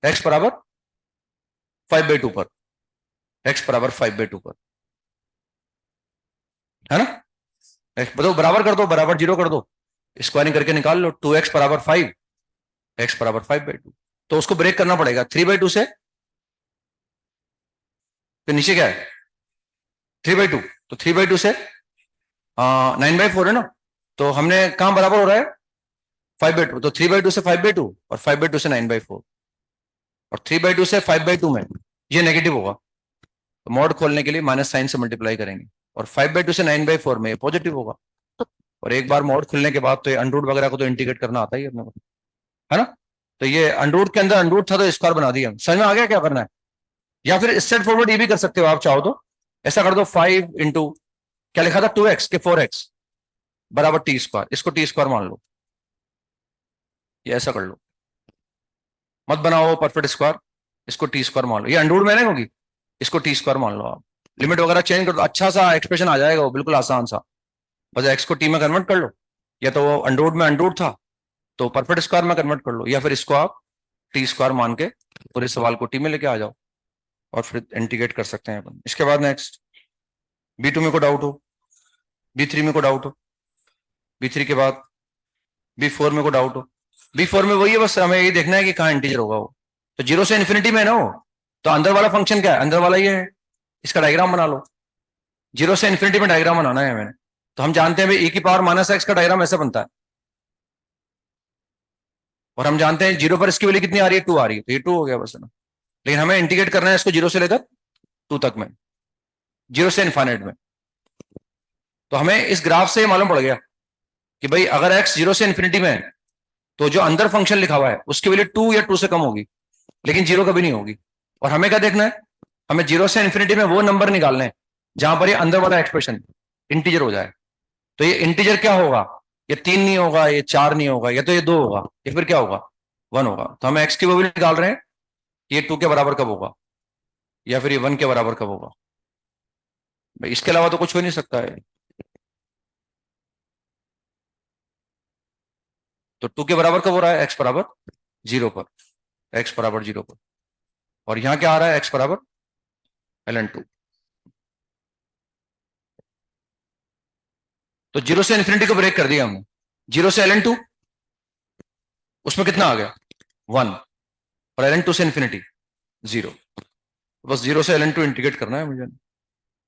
एक्स बराबर 5/2 पर, एक्स बराबर 5/2 पर, है ना। एक्स बताओ बराबर कर दो, बराबर जीरो कर दो, स्क्वायरिंग करके निकाल लो, 2x बराबर 5, एक्स बराबर 5/2, तो उसको ब्रेक करना पड़ेगा 3/2 से, तो नीचे क्या है 3/2, तो 3/2 से 9/4 है ना, तो हमने कहां बराबर हो रहा है 5/2, तो 3/2 से 5/2 और 5/2 से 9/4, और 3/2 से 5/2 में ये नेगेटिव होगा, तो मॉड खोलने के लिए माइनस साइन से मल्टीप्लाई करेंगे, और 5/2 से 9/4 में ये पॉजिटिव होगा, और एक बार मॉड खुलने के बाद तो ये अंडर रूट वगैरह को तो इंटीग्रेट करना आता ही है अपने को, है ना। तो ये अंडरूट के अंदर अंडरूट था तो स्क्वायर बना दिया। समझ में आ गया क्या करना है? या फिर स्ट्रेट फॉरवर्ड ये भी कर सकते हो आप चाहो तो, ऐसा कर दो 5 इंटू क्या लिखा था 2x के 4x बराबर टी स्क्वायर, इसको टी स्क्वायर मान लो, ये ऐसा कर लो, मत बनाओ परफेक्ट स्क्वायर, इसको टी स्क्वायर मान लो, ये अंडरूट में नहीं होगी, इसको टी स्क्वायर मान लो आप, लिमिट वगैरह चेंज कर दो, अच्छा सा एक्सप्रेशन आ जाएगा वो, बिल्कुल आसान सा। बस एक्स को टी में कन्वर्ट कर लो, या तो वो अंडरूट में अंडरूट था तो परफेक्ट स्क्वायर में कन्वर्ट कर लो, या फिर इसको आप टी स्क्वायर मान के पूरे सवाल को टी में लेके आ जाओ और फिर इंटीग्रेट कर सकते हैं अपन। इसके बाद नेक्स्ट B2 में को डाउट हो, B3 में को डाउट हो, B3 के बाद B4 में को डाउट हो, B4 में वही है, बस हमें यही देखना है कि कहाँ इंटीजर होगा वो, तो 0 से इन्फिनिटी में है ना वो, तो अंदर वाला फंक्शन क्या है, अंदर वाला ये है, इसका डायग्राम बना लो, 0 से इन्फिनिटी में डायग्राम बनाना है हमें। तो हम जानते हैं e की पावर -x का डायग्राम ऐसा बनता है, और हम जानते हैं 0 पर इसकी वैल्यू कितनी आ रही है, 2 आ रही है, तो ये 2 हो गया बस ना। लेकिन हमें इंटीग्रेट करना है इसको 0 से लेकर 2 तक में, 0 से इनफाइनाइट में। तो हमें इस ग्राफ से मालूम पड़ गया कि भाई अगर x 0 से इन्फिनिटी में है तो जो अंदर फंक्शन लिखा हुआ है उसकी वैल्यू 2 या 2 से कम होगी, लेकिन 0 कभी नहीं होगी। और हमें क्या देखना है, हमें 0 से इन्फिनिटी में वो नंबर निकालने हैं जहां पर ये अंदर वाला एक्सप्रेशन इंटीजर हो जाए। तो ये इंटीजर क्या होगा, ये 3 नहीं होगा, ये 4 नहीं होगा, या तो ये 2 होगा, या फिर क्या होगा 1 होगा। तो हम x की वैल्यू निकाल रहे हैं, ये 2 के बराबर कब होगा, या फिर ये 1 के बराबर कब होगा, भाई इसके अलावा तो कुछ हो नहीं सकता है। तो 2 के बराबर कब हो रहा है, x बराबर 0 पर, x बराबर 0 पर, और यहां क्या आ रहा है, x बराबर ln2। तो 0 से इन्फिनिटी को ब्रेक कर दिया हमने, 0 से ln2 उसमें कितना आ गया 1, और ln2 से इन्फिनिटी 0, बस 0 से ln2 इंटीग्रेट करना है मुझे,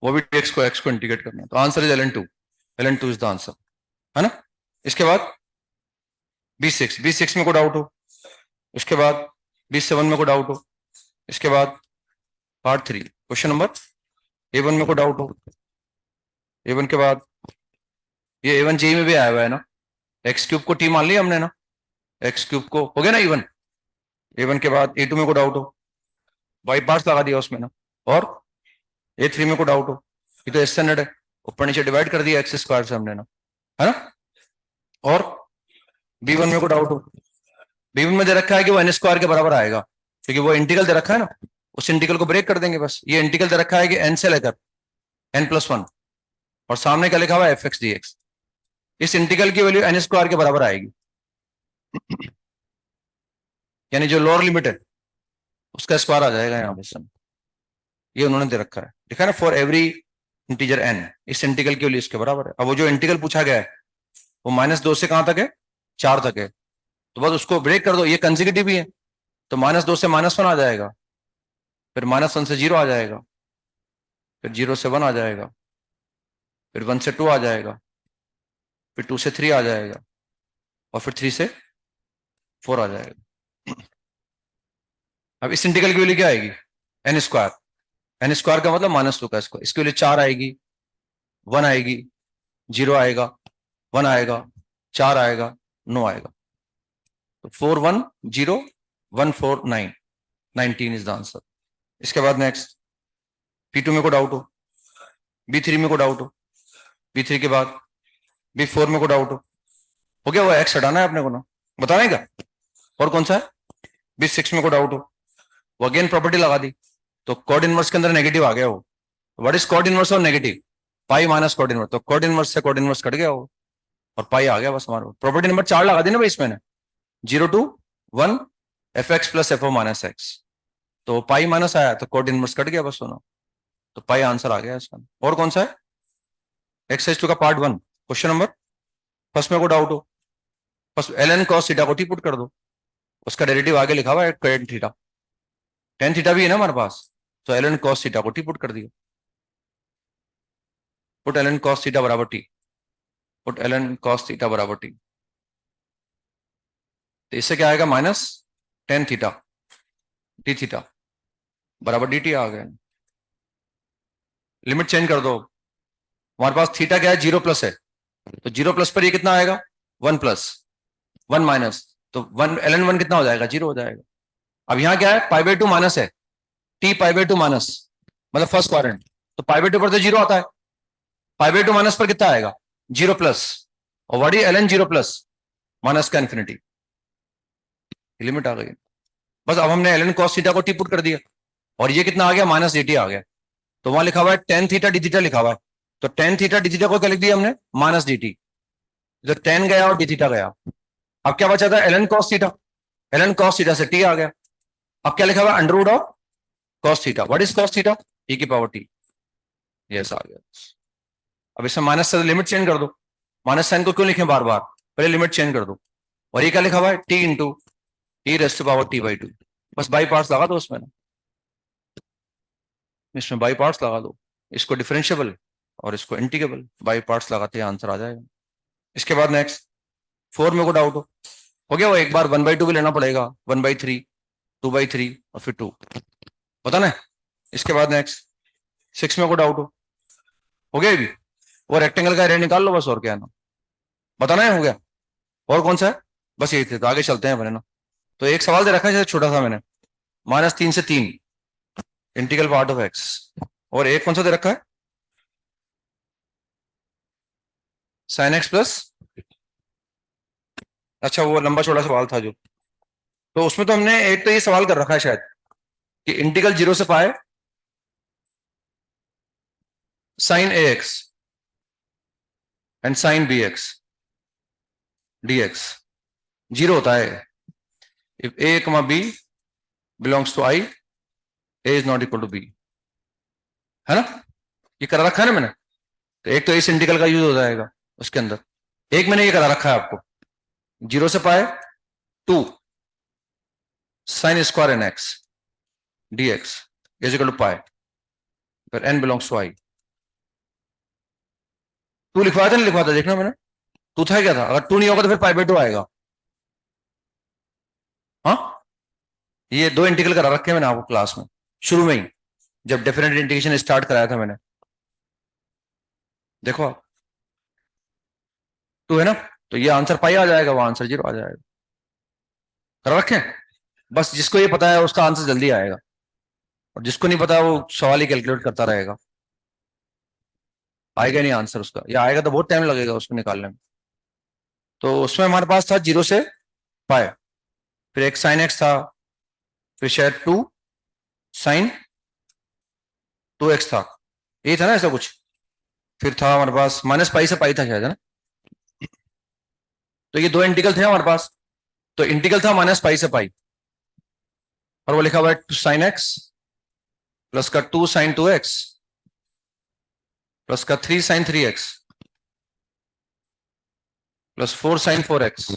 वो भी x को इंटीग्रेट करना है, तो answer is ln2 is the answer, है ना। इसके बाद B6 में को डाउट हो, उसके बाद B7 में को डाउट हो, इसके बाद पार्ट 3 क्वेश्चन नंबर A1 में को डाउट हो, A1 के बाद ये A1 जेई में भी आया हुआ है ना, x³ को t मान लिया हमने ना, x³ को हो गया ना A1, A1 के बाद A2 में को डाउट हो, बाई पार्ट्स लगा दिया उसमें ना, और A3 में को डाउट हो, ये तो स्टैंडर्ड है, ऊपर नीचे डिवाइड कर दिया x स्क्वायर से हमने ना, है ना। और B1 में को डाउट हो, B1 में दे रखा है कि वो n स्क्वायर के बराबर आएगा, क्योंकि वो इंटीग्रल दे रखा है ना, उस इंटीग्रल को ब्रेक कर देंगे बस। ये इंटीग्रल दे रखा है कि n से लेकर n+1, और सामने क्या लिखा हुआ है fx dx, इस इंटीग्रल की वैल्यू n स्क्वायर के बराबर आएगी, यानी जो लोअर लिमिट है उसका स्क्वायर आ जाएगा यहाँ पे, ये उन्होंने दे रखा है, लिखा है ना फॉर एवरी इंटीजर n, इस इंटीग्रल की वैल्यू इसके बराबर है। अब वो जो इंटीग्रल पूछा गया है वो -2 से कहां तक है, 4 तक है, तो बस उसको ब्रेक कर दो, ये कंसेक्यूटिव भी है, तो -2 से -1 आ जाएगा, फिर -1 से 0 आ जाएगा, फिर 0 से 1 आ जाएगा, फिर 1 से 2 आ जाएगा, फिर 2 से 3 आ जाएगा, और फिर 3 से 4 आ जाएगा। अब इस इंटीग्रल की वैल्यू क्या आएगी, n स्क्वायर, n स्क्वायर का मतलब -2 का स्क्वायर, इसकी वैल्यू 4 आएगी, 1 आएगी, 0 आएगा, 1 आएगा, 4 आएगा, 9 आएगा, तो 4 1 0 1 4 9 19 इज द आंसर। इसके बाद नेक्स्ट P2 में को डाउट हो, B3 में को डाउट हो, B3 के बाद B4 में को डाउट हो गया, वो x हटाना है अपने को ना, बताना है क्या, और कौन सा है, B6 में को डाउट हो, वो अगेन प्रॉपर्टी लगा दी, तो कॉड इनवर्स के अंदर नेगेटिव आ गया वो, व्हाट इज कॉड इनवर्स और negative, pi minus cot inverse, तो कॉड इनवर्स से कॉड इनवर्स कट गया वो, और पाई आ गया बस हमारे, प्रॉपर्टी नंबर 4 लगा दी ना भाई इसमें, 0 to 1 fx plus f minus x, तो पाई माइनस आया तो कॉड इनवर्स कट गया बस दोनों, तो पाई आंसर आ गया इसका। और कौन सा है, एक्सरसाइज 2 का पार्ट 1 क्वेश्चन नंबर फर्स्ट में को डाउट हो, फर्स्ट ln cos थीटा को टी पुट कर दो, उसका डेरिवेटिव आगे लिखा हुआ है tan थीटा, tan थीटा भी है ना हमारे पास, तो ln cos थीटा को टी पुट कर दिया, पुट ln cos थीटा बराबर T, put ln cos theta बराबर टी, तो इससे क्या आएगा -tan थीटा टी थीटा बराबर डी टी आ गया। लिमिट चेंज कर दो, हमारे पास थीटा क्या है 0 प्लस है, तो 0 प्लस पर ये कितना आएगा 1 प्लस 1 माइनस, तो वन ln वन कितना हो जाएगा, 0 हो जाएगा। अब यहाँ क्या है, पाई बाई टू माइनस है, T pi by to minus, मतलब फर्स्ट क्वाड्रेंट, तो पाई बाई टू पर तो 0 आता है, पाई बाई टू माइनस पर कितना आएगा, 0 प्लस, और what is ln 0 plus, minus का इन्फिनिटी, लिमिट आ गई। बस अब हमने ln cos थीटा को टी पुट कर दिया, और ये कितना आ गया, माइनस dt आ गया। तो वहां लिखा हुआ है टेन थीटा डी थीटा लिखा हुआ है, तो टेन थीटा डी थीटा को क्या लिख दिया हमने, माइनस dt, तो टेन गया और डी थीटा गया। अब क्या बचा था, ln cos theta, ln cos theta से t आ गया। अब क्या लिखा हुआ है, under root of cos theta, what is cos theta, e की पावर t, यस आ गया। अब इसमें माइनस से लिमिट चेंज कर दो, माइनस साइन को क्यों लिखें बार बार, पहले लिमिट चेंज कर दो। और ये क्या लिखा हुआ है, t into t raised to power t by two, बस बाई पार्ट्स लगा दो उसमें ना, इसमें बाई पार्ट्स लगा दो, इसको डिफरेंशिएबल और इसको इंटीग्रेबल, बाई पार्ट्स लगाते हैं आंसर आ जाएगा। इसके बाद नेक्स्ट 4 में को डाउट हो गया, वो एक बार 1/2 भी लेना पड़ेगा, 1/3, 2/3 और फिर 2, पता ना। इसके बाद नेक्स्ट 6 में को डाउट हो गया भी, वो रेक्टेंगल का एरिया निकाल लो बस, और क्या है ना, बताना है, हो गया। और कौन सा है, बस यही थे, तो आगे चलते हैं अपने ना। तो एक सवाल दे रखा है जैसे छोटा सा मैंने, -3 से 3 इंटीग्रल पार्ट ऑफ एक्स, और एक कौन सा दे रखा है, sin x प्लस, अच्छा वो लंबा छोटा सवाल था जो, तो उसमें तो हमने एक तो ये सवाल कर रखा है शायद कि इंटीग्रल 0 से पाए sin ax and sin bx dx 0 होता है if a, b belongs to I, a is not equal to b, है ना, ये करा रखा है ना मैंने। तो एक तो इस इंटीग्रल का यूज हो जाएगा उसके अंदर, एक मैंने ये करा रखा है आपको, 0 से pi 2 sin square n x dx is equal to पाए, फिर n belongs to I, 2 लिखवाया था नहीं लिखवाया था, देखना मैंने, 2 था क्या था, अगर 2 नहीं होगा तो फिर पाई बाई 2 आएगा। हाँ, ये दो इंटीग्रल करा रखे हैं मैंने आपको क्लास में शुरू में ही, जब डेफिनेट इंटीग्रेशन स्टार्ट कराया था मैंने, देखो आप, 2 है ना, तो ये आंसर पाई आ जाएगा, वो आंसर 0 आ जाएगा, करा रखे हैं। बस जिसको ये पता है उसका आंसर जल्दी आएगा, और जिसको नहीं पता वो सवाल ही कैलकुलेट करता रहेगा, आएगा नहीं आंसर उसका, या आएगा तो बहुत टाइम लगेगा उसको निकालने में। तो उसमें हमारे पास था 0 से पाए, फिर एक साइन एक्स था, फिर शायद 2 साइन 2x था, यही था ना ऐसा कुछ, फिर था हमारे पास माइनस पाई से पाई था शायद, है ना। तो ये दो इंटीग्रल थे हमारे पास, तो इंटीग्रल था माइनस पाई से पाई, और वो लिखा हुआ है 2 साइन एक्स प्लस का 2 साइन 2x प्लस का 3 sine 3x plus 4 sine 4x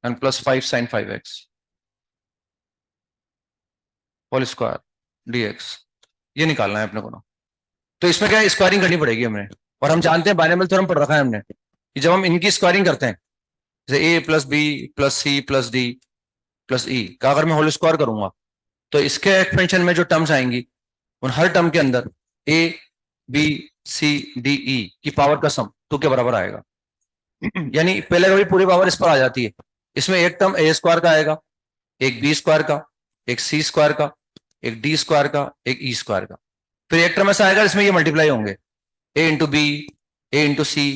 and plus 5 sine 5x whole square dx, ये निकालना है अपने को ना। तो इसमें क्या है, स्क्वायरिंग करनी पड़ेगी हमें, और हम जानते हैं बाइनोमियल थ्योरम पढ़ रखा है हमने कि जब हम इनकी स्क्वायरिंग करते हैं, जैसे a plus b plus c plus d plus e का अगर मैं होल स्क्वायर करूंगा, तो इसके एक्सपेंशन में जो टर्म्स आएंगी उन हर टर्म के अंदर a b c d e की पावर का सम 2 के बराबर आएगा। यानी पहले कभी पूरी पावर इस पर आ जाती है, इसमें एक टर्म ए स्क्वायर का आएगा, एक बी स्क्वायर का, एक सी स्क्वायर का, एक डी स्क्वायर का, एक ई स्क्वायर का, फिर एक टर्म ऐसा आएगा इसमें ये मल्टीप्लाई होंगे, ए इंटू बी, ए इंटू सी,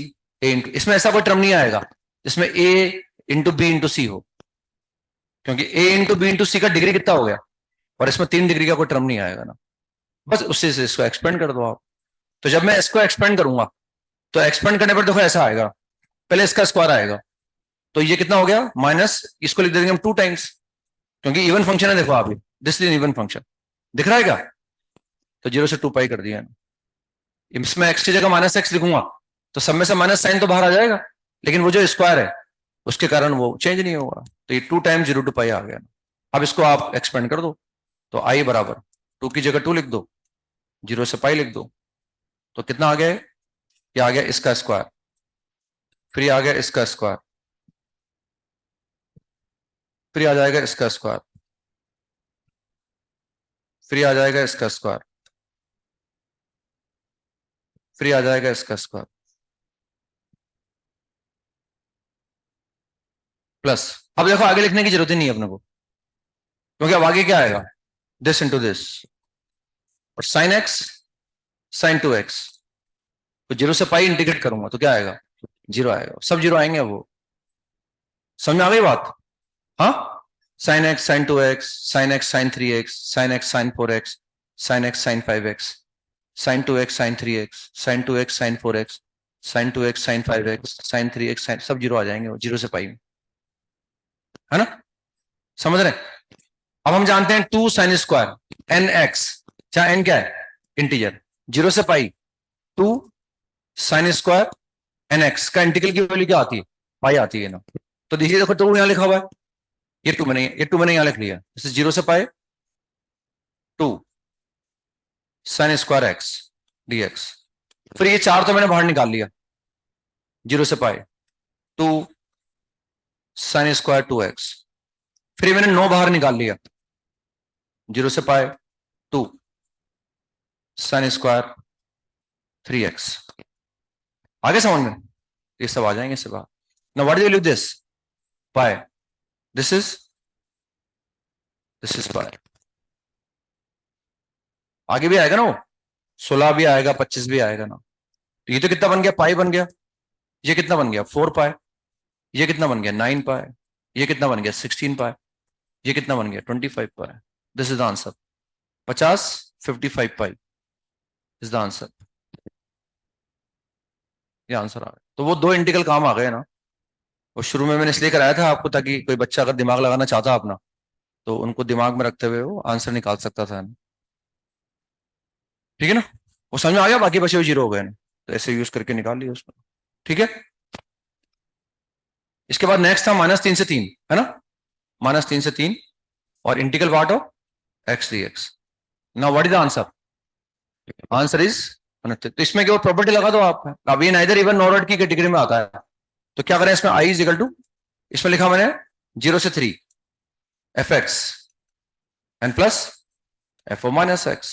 ए इंटू, इसमें ऐसा कोई टर्म नहीं आएगा जिसमें ए इंटू बी इंटू सी हो, क्योंकि ए इंटू बी इंटू सी का डिग्री कितना हो गया, और इसमें 3 डिग्री का कोई टर्म नहीं आएगा ना, बस उससे से इसको एक्सपेंड कर दो आप। तो जब मैं इसको एक्सपेंड करूंगा, तो एक्सपेंड करने पर देखो ऐसा आएगा, पहले इसका स्क्वायर आएगा, तो ये कितना हो गया माइनस, इसको लिख देंगे हम 2 टाइम्स, क्योंकि इवन फंक्शन है, देखो आप, दिस इज इवन फंक्शन, दिख रहा है क्या, तो 0 से 2 पाई कर दिया, इसमें एक्स की जगह माइनस एक्स लिखूंगा, तो सब में से माइनस साइन तो बाहर आ जाएगा, लेकिन वो जो स्क्वायर है उसके कारण वो चेंज नहीं होगा, तो ये 2 टाइम्स 0 to पाई आ गया। अब इसको आप एक्सपेंड कर दो, तो आई बराबर 2 की जगह 2 लिख दो, 0 से पाई लिख दो, तो कितना आ गया, ये आ गया इसका स्क्वायर, फिर ये आ गया इसका स्क्वायर, फिर आ जाएगा इसका स्क्वायर, फिर आ जाएगा इसका स्क्वायर, फिर आ जाएगा इसका स्क्वायर, प्लस, अब देखो आगे लिखने की जरूरत ही नहीं है अपने को, क्योंकि अब आगे क्या आएगा, दिस इंटू दिस, और साइन एक्स साइन 2x, तो 0 से पाई इंटीग्रेट करूंगा तो क्या आएगा, 0 आएगा, सब 0 आएंगे वो। समझ में आ गई बात? हाँ, sine x sine 2x, sine x sine 3x, sine x sine 4x, sine x sine 5x, sine 2x sine 3x, sine 2x sine 4x, sine 2x sine 5x, sine 3x sine, सब 0 आ जाएंगे वो 0 से पाई में, है ना? समझ रहे हैं? अब हम जानते हैं 2 साइन स्क्वायर एन एक्स, जहां एन क्या है, इंटीजर, 0 से पाई 2 साइन स्क्वायर एन एक्स का इंटीग्रल की वैल्यू क्या आती है, पाई आती है ना। तो देखिए, देखो 2 यहां लिखा हुआ है, ये टू मैंने यहां लिख लिया, जैसे 0 से pi 2 sine square x dx, फिर ये 4 तो मैंने बाहर निकाल लिया, 0 से पाए 2 साइन स्क्वायर 2x, फिर मैंने 9 बाहर निकाल लिया, 0 से पाए 2 साइन स्क्वायर 3x, आगे समझ में, ये सब आ जाएंगे इससे बाहर। Now what do you live this, पाए, दिस इज पाए, आगे भी आएगा ना वो, 16 भी आएगा, 25 भी आएगा ना। तो ये तो कितना बन गया, पाई बन गया, ये कितना बन गया 4 पाए, ये कितना बन गया 9 पाए, ये कितना बन गया 16 पाए, ये कितना बन गया 25 पाए। This is the answer, 50 55 pi is the answer, ये आंसर आ गया। तो वो 2 इंटीग्रल काम आ गए ना, वो शुरू में मैंने इसलिए कराया था आपको, ताकि कोई बच्चा अगर दिमाग लगाना चाहता अपना, तो उनको दिमाग में रखते हुए वो आंसर निकाल सकता था ना। ठीक है ना, वो समझ में आ गया, बाकी बचे हुए 0 हो गए ना, तो ऐसे यूज करके निकाल लिया उसको। ठीक है, इसके बाद नेक्स्ट था -3 से 3, है ना, -3 से 3, और integral what of x dx। Now what is the answer, answer is, तो इसमें केवल प्रॉपर्टी लगा दो आप, अब ये नाइदर इवन नॉर ऑड की कैटेगरी में आता है, तो क्या करें इसमें, i इज इक्वल टू, इसमें लिखा मैंने 0 से 3 f x N plus f of minus x.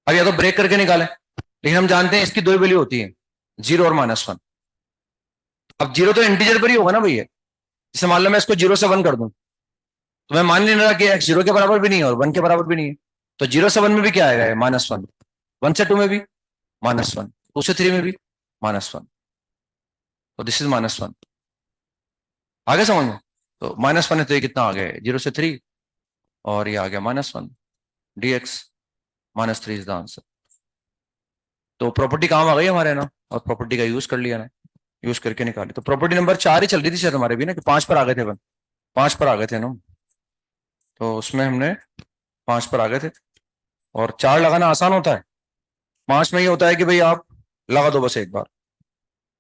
अब या तो ब्रेक करके निकालें, लेकिन हम जानते हैं इसकी 2 वैल्यू होती है, 0 और -1। अब 0 तो इंटीजर पर ही होगा ना भैया, जैसे मान लो मैं इसको 0 से 1 कर दूं, तो मैं मान नहीं रहा कि x 0 के बराबर भी नहीं है और 1 के बराबर भी नहीं है, तो 0 से 1 में भी क्या आएगा, -1, 1 से 2 में भी -1, 2 से 3 में भी -1, तो दिस इज -1। आगे समझ में, तो -1 है, तो ये कितना आ गया 0 से 3, और ये आ गया -1 dx, -3 इज द आंसर। तो प्रॉपर्टी काम आ गई हमारे ना, और प्रॉपर्टी का यूज कर लिया ना, यूज करके निकाली। तो प्रॉपर्टी नंबर 4 ही चल रही थी शायद हमारे भी ना, कि 5 पर आ गए थे अपन, 5 पर आ गए थे ना, तो उसमें हमने 5 पर आ गए थे, और 4 लगाना आसान होता है, 5 में ये होता है कि भाई आप लगा दो बस एक बार,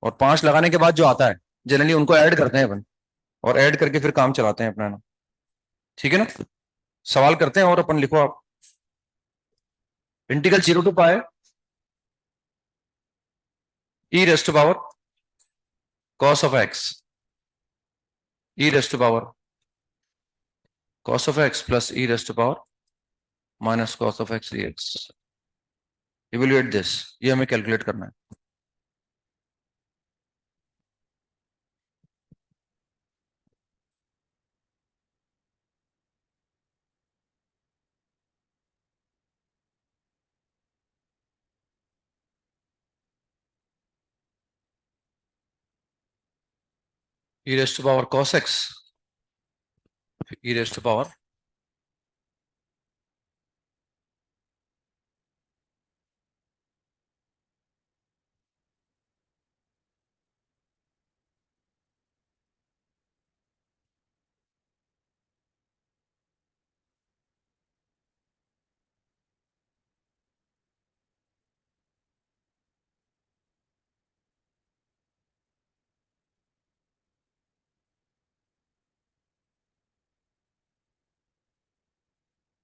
और 5 लगाने के बाद जो आता है जनरली उनको ऐड करते हैं अपन, और ऐड करके फिर काम चलाते हैं अपना ना। ठीक है ना, सवाल करते हैं, और अपन लिखो आप, integral 0 to pi e raised to power cos of x, e raised to power cos of x plus e raised to power minus cos of x dx। Evaluate this, ये हमें कैलकुलेट करना है। e raised to power cos x, e raised to power,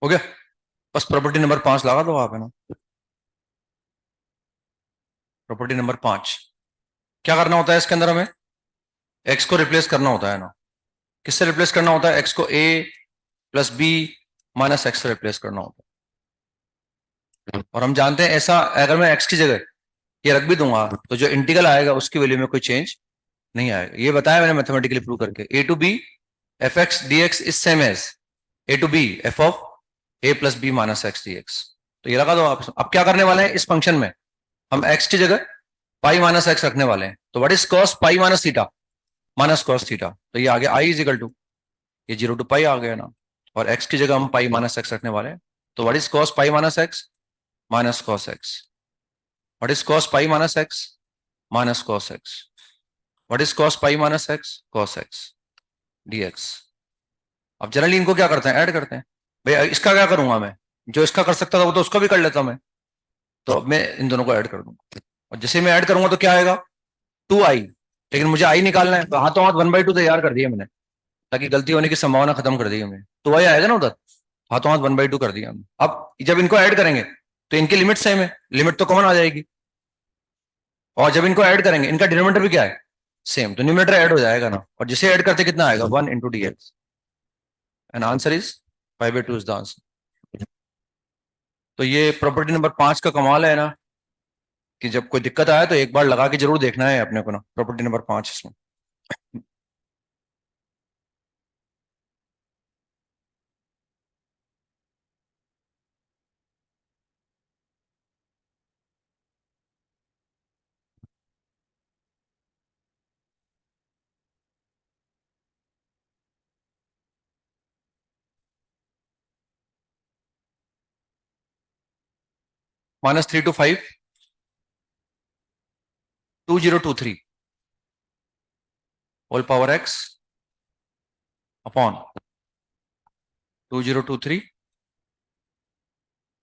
हो गया, बस property number 5 लगा दो आप, है ना। प्रॉपर्टी नंबर 5, क्या करना होता है इसके अंदर, हमें x को रिप्लेस करना होता है ना, किससे रिप्लेस करना होता है, x को a plus b minus x से रिप्लेस करना होता है, और हम जानते हैं ऐसा, अगर मैं x की जगह ये रख भी दूंगा, तो जो इंटीग्रल आएगा उसकी वैल्यू में कोई चेंज नहीं आएगा, ये बताया मैंने मैथमेटिकली प्रूव करके। A to b f x d x is same as a to b f of a plus b minus x d x. तो ये लगा दो आप। अब क्या करने वाले हैं इस फंक्शन में, हम एक्स की जगह पाई माइनस एक्स रखने वाले हैं। तो what is cos pi minus theta, minus cos theta. तो ये आ गया आई इज इक्वल टू, ये 0 टू पाई आ गया ना, और एक्स की जगह हम पाई माइनस एक्स रखने वाले हैं। तो what is cos pi minus x, minus cos x. What is cos pi minus x, minus cos x. What is cos pi minus x, cos x dx. अब जनरली इनको क्या करते हैं, ऐड करते हैं। भैया इसका क्या करूंगा मैं, जो इसका कर सकता था वो तो उसको भी कर लेता मैं। तो अब मैं इन दोनों को ऐड कर दूंगा, और जैसे मैं ऐड करूंगा तो क्या आएगा, 2i। लेकिन मुझे आई निकालना है, तो हाथों हाथ 1/2 तैयार कर दिया मैंने, ताकि गलती होने की संभावना खत्म कर दी हमने। 2i आएगा ना उधर, हाथों हाथ 1/2 कर दिया हमने। अब जब इनको ऐड करेंगे तो इनकी लिमिट सेम है, लिमिट तो कॉमन आ जाएगी। और जब इनको ऐड करेंगे इनका डिनोमिनेटर भी क्या है, सेम, तो न्यूमरेटर ऐड हो जाएगा ना। और जिसे ऐड करते कितना आएगा, 1 into D x. And answer is 5/2 is the answer. तो ये प्रॉपर्टी नंबर 5 का कमाल है ना, कि जब कोई दिक्कत आए तो एक बार लगा के जरूर देखना है अपने को ना, प्रॉपर्टी नंबर 5 इसमें। -3 to 5 2023 whole power x upon 2023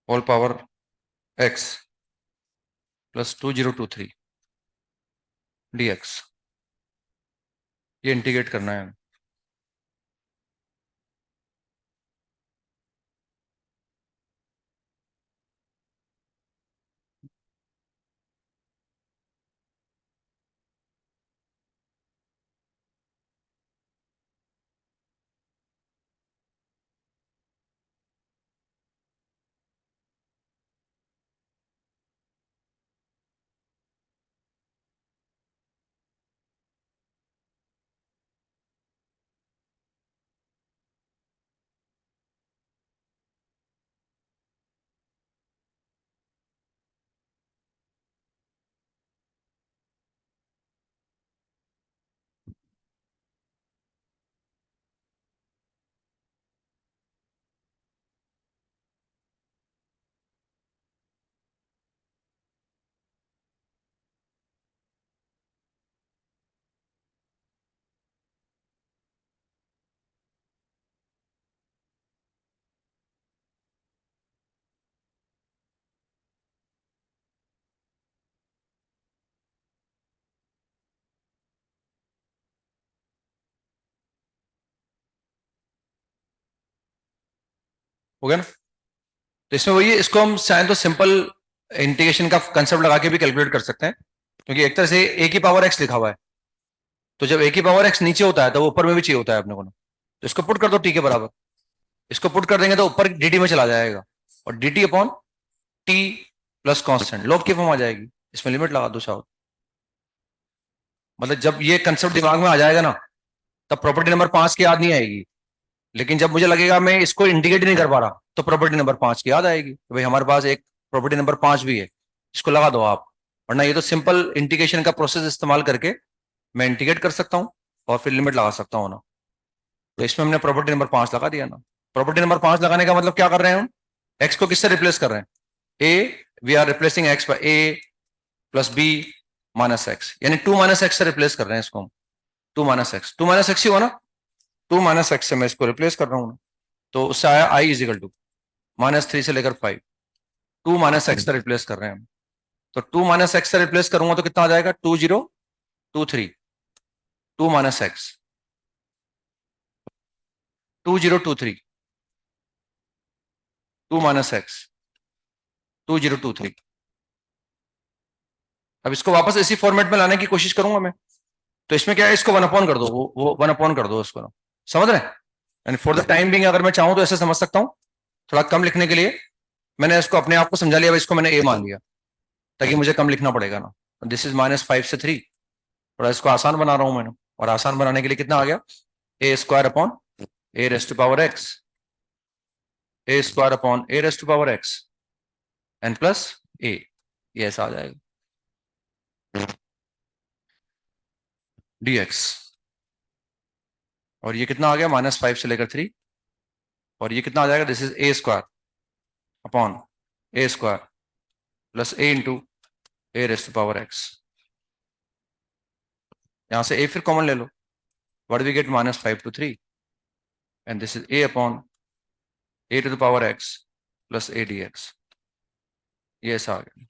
whole power x plus 2023 dx। ये इंटीग्रेट करना है। हो गया ना। तो इसमें वही है, इसको हम चाहें तो सिंपल इंटीग्रेशन का कंसेप्ट लगा के भी कैलकुलेट कर सकते हैं, क्योंकि एक तरह से ए की पावर एक्स लिखा हुआ है। तो जब ए की पावर एक्स नीचे होता है तो वो ऊपर में भी चाहिए होता है अपने को ना। तो इसको पुट कर दो टी के बराबर, इसको पुट कर देंगे तो ऊपर dt में चला जाएगा, और dt upon T plus constant log की फॉर्म आ जाएगी। इसमें लिमिट लगा दो साहब। मतलब जब ये कंसेप्ट दिमाग में आ जाएगा ना, तब प्रॉपर्टी नंबर 5 की याद नहीं आएगी। लेकिन जब मुझे लगेगा मैं इसको इंडिकेट नहीं कर पा रहा, तो प्रॉपर्टी नंबर 5 की याद आएगी, तो भाई हमारे पास एक प्रॉपर्टी नंबर 5 भी है, इसको लगा दो आप। वरना ये तो सिंपल इंटीग्रेशन का प्रोसेस इस्तेमाल करके मैं इंटीग्रेट कर सकता हूँ और फिर लिमिट लगा सकता हूँ ना। तो इसमें हमने प्रॉपर्टी नंबर 5 लगा दिया ना। प्रॉपर्टी नंबर 5 लगाने का मतलब क्या कर रहे हैं हम, एक्स को किससे रिप्लेस कर रहे हैं, uh we are replacing x by a plus b minus x, यानी 2 माइनस एक्स से रिप्लेस कर रहे हैं इसको हम। 2 माइनस एक्स ही हुआ ना, 2 - x से मैं इसको रिप्लेस कर रहा हूँ। तो उससे आया i इज इक्वल टू -3 से लेकर 5। 2 - x से रिप्लेस कर रहे हैं हम। तो 2 - x से रिप्लेस करूंगा तो कितना आ जाएगा, 2023 2 - x 2023 2 - x 2023। अब इसको वापस इसी फॉर्मेट में लाने की कोशिश करूंगा मैं। तो इसमें क्या है, इसको 1/, कर दो, वो 1/, कर दो उसको ना। समझ रहे हैं, यानी फॉर द टाइम बिंग अगर मैं चाहूं तो ऐसे समझ सकता हूं, थोड़ा कम लिखने के लिए मैंने इसको अपने आप को समझा लिया, इसको मैंने ए मान लिया ताकि मुझे कम लिखना पड़ेगा ना। दिस इज -5 से 3, थोड़ा इसको आसान बना रहा हूं मैंने, और आसान बनाने के लिए कितना आ गया, a square upon a raised to power x, a square upon a raised to power x N plus a, ये ऐसा आ जाएगा dx। और ये कितना आ गया, -5 से लेकर 3, और ये कितना आ जाएगा, this is a square upon a square plus a into a raised to power x. यहां से ए फिर कॉमन ले लो, what we get, -5 to 3, and this is a upon a to the power x plus a dx। ये ऐसा आ गया,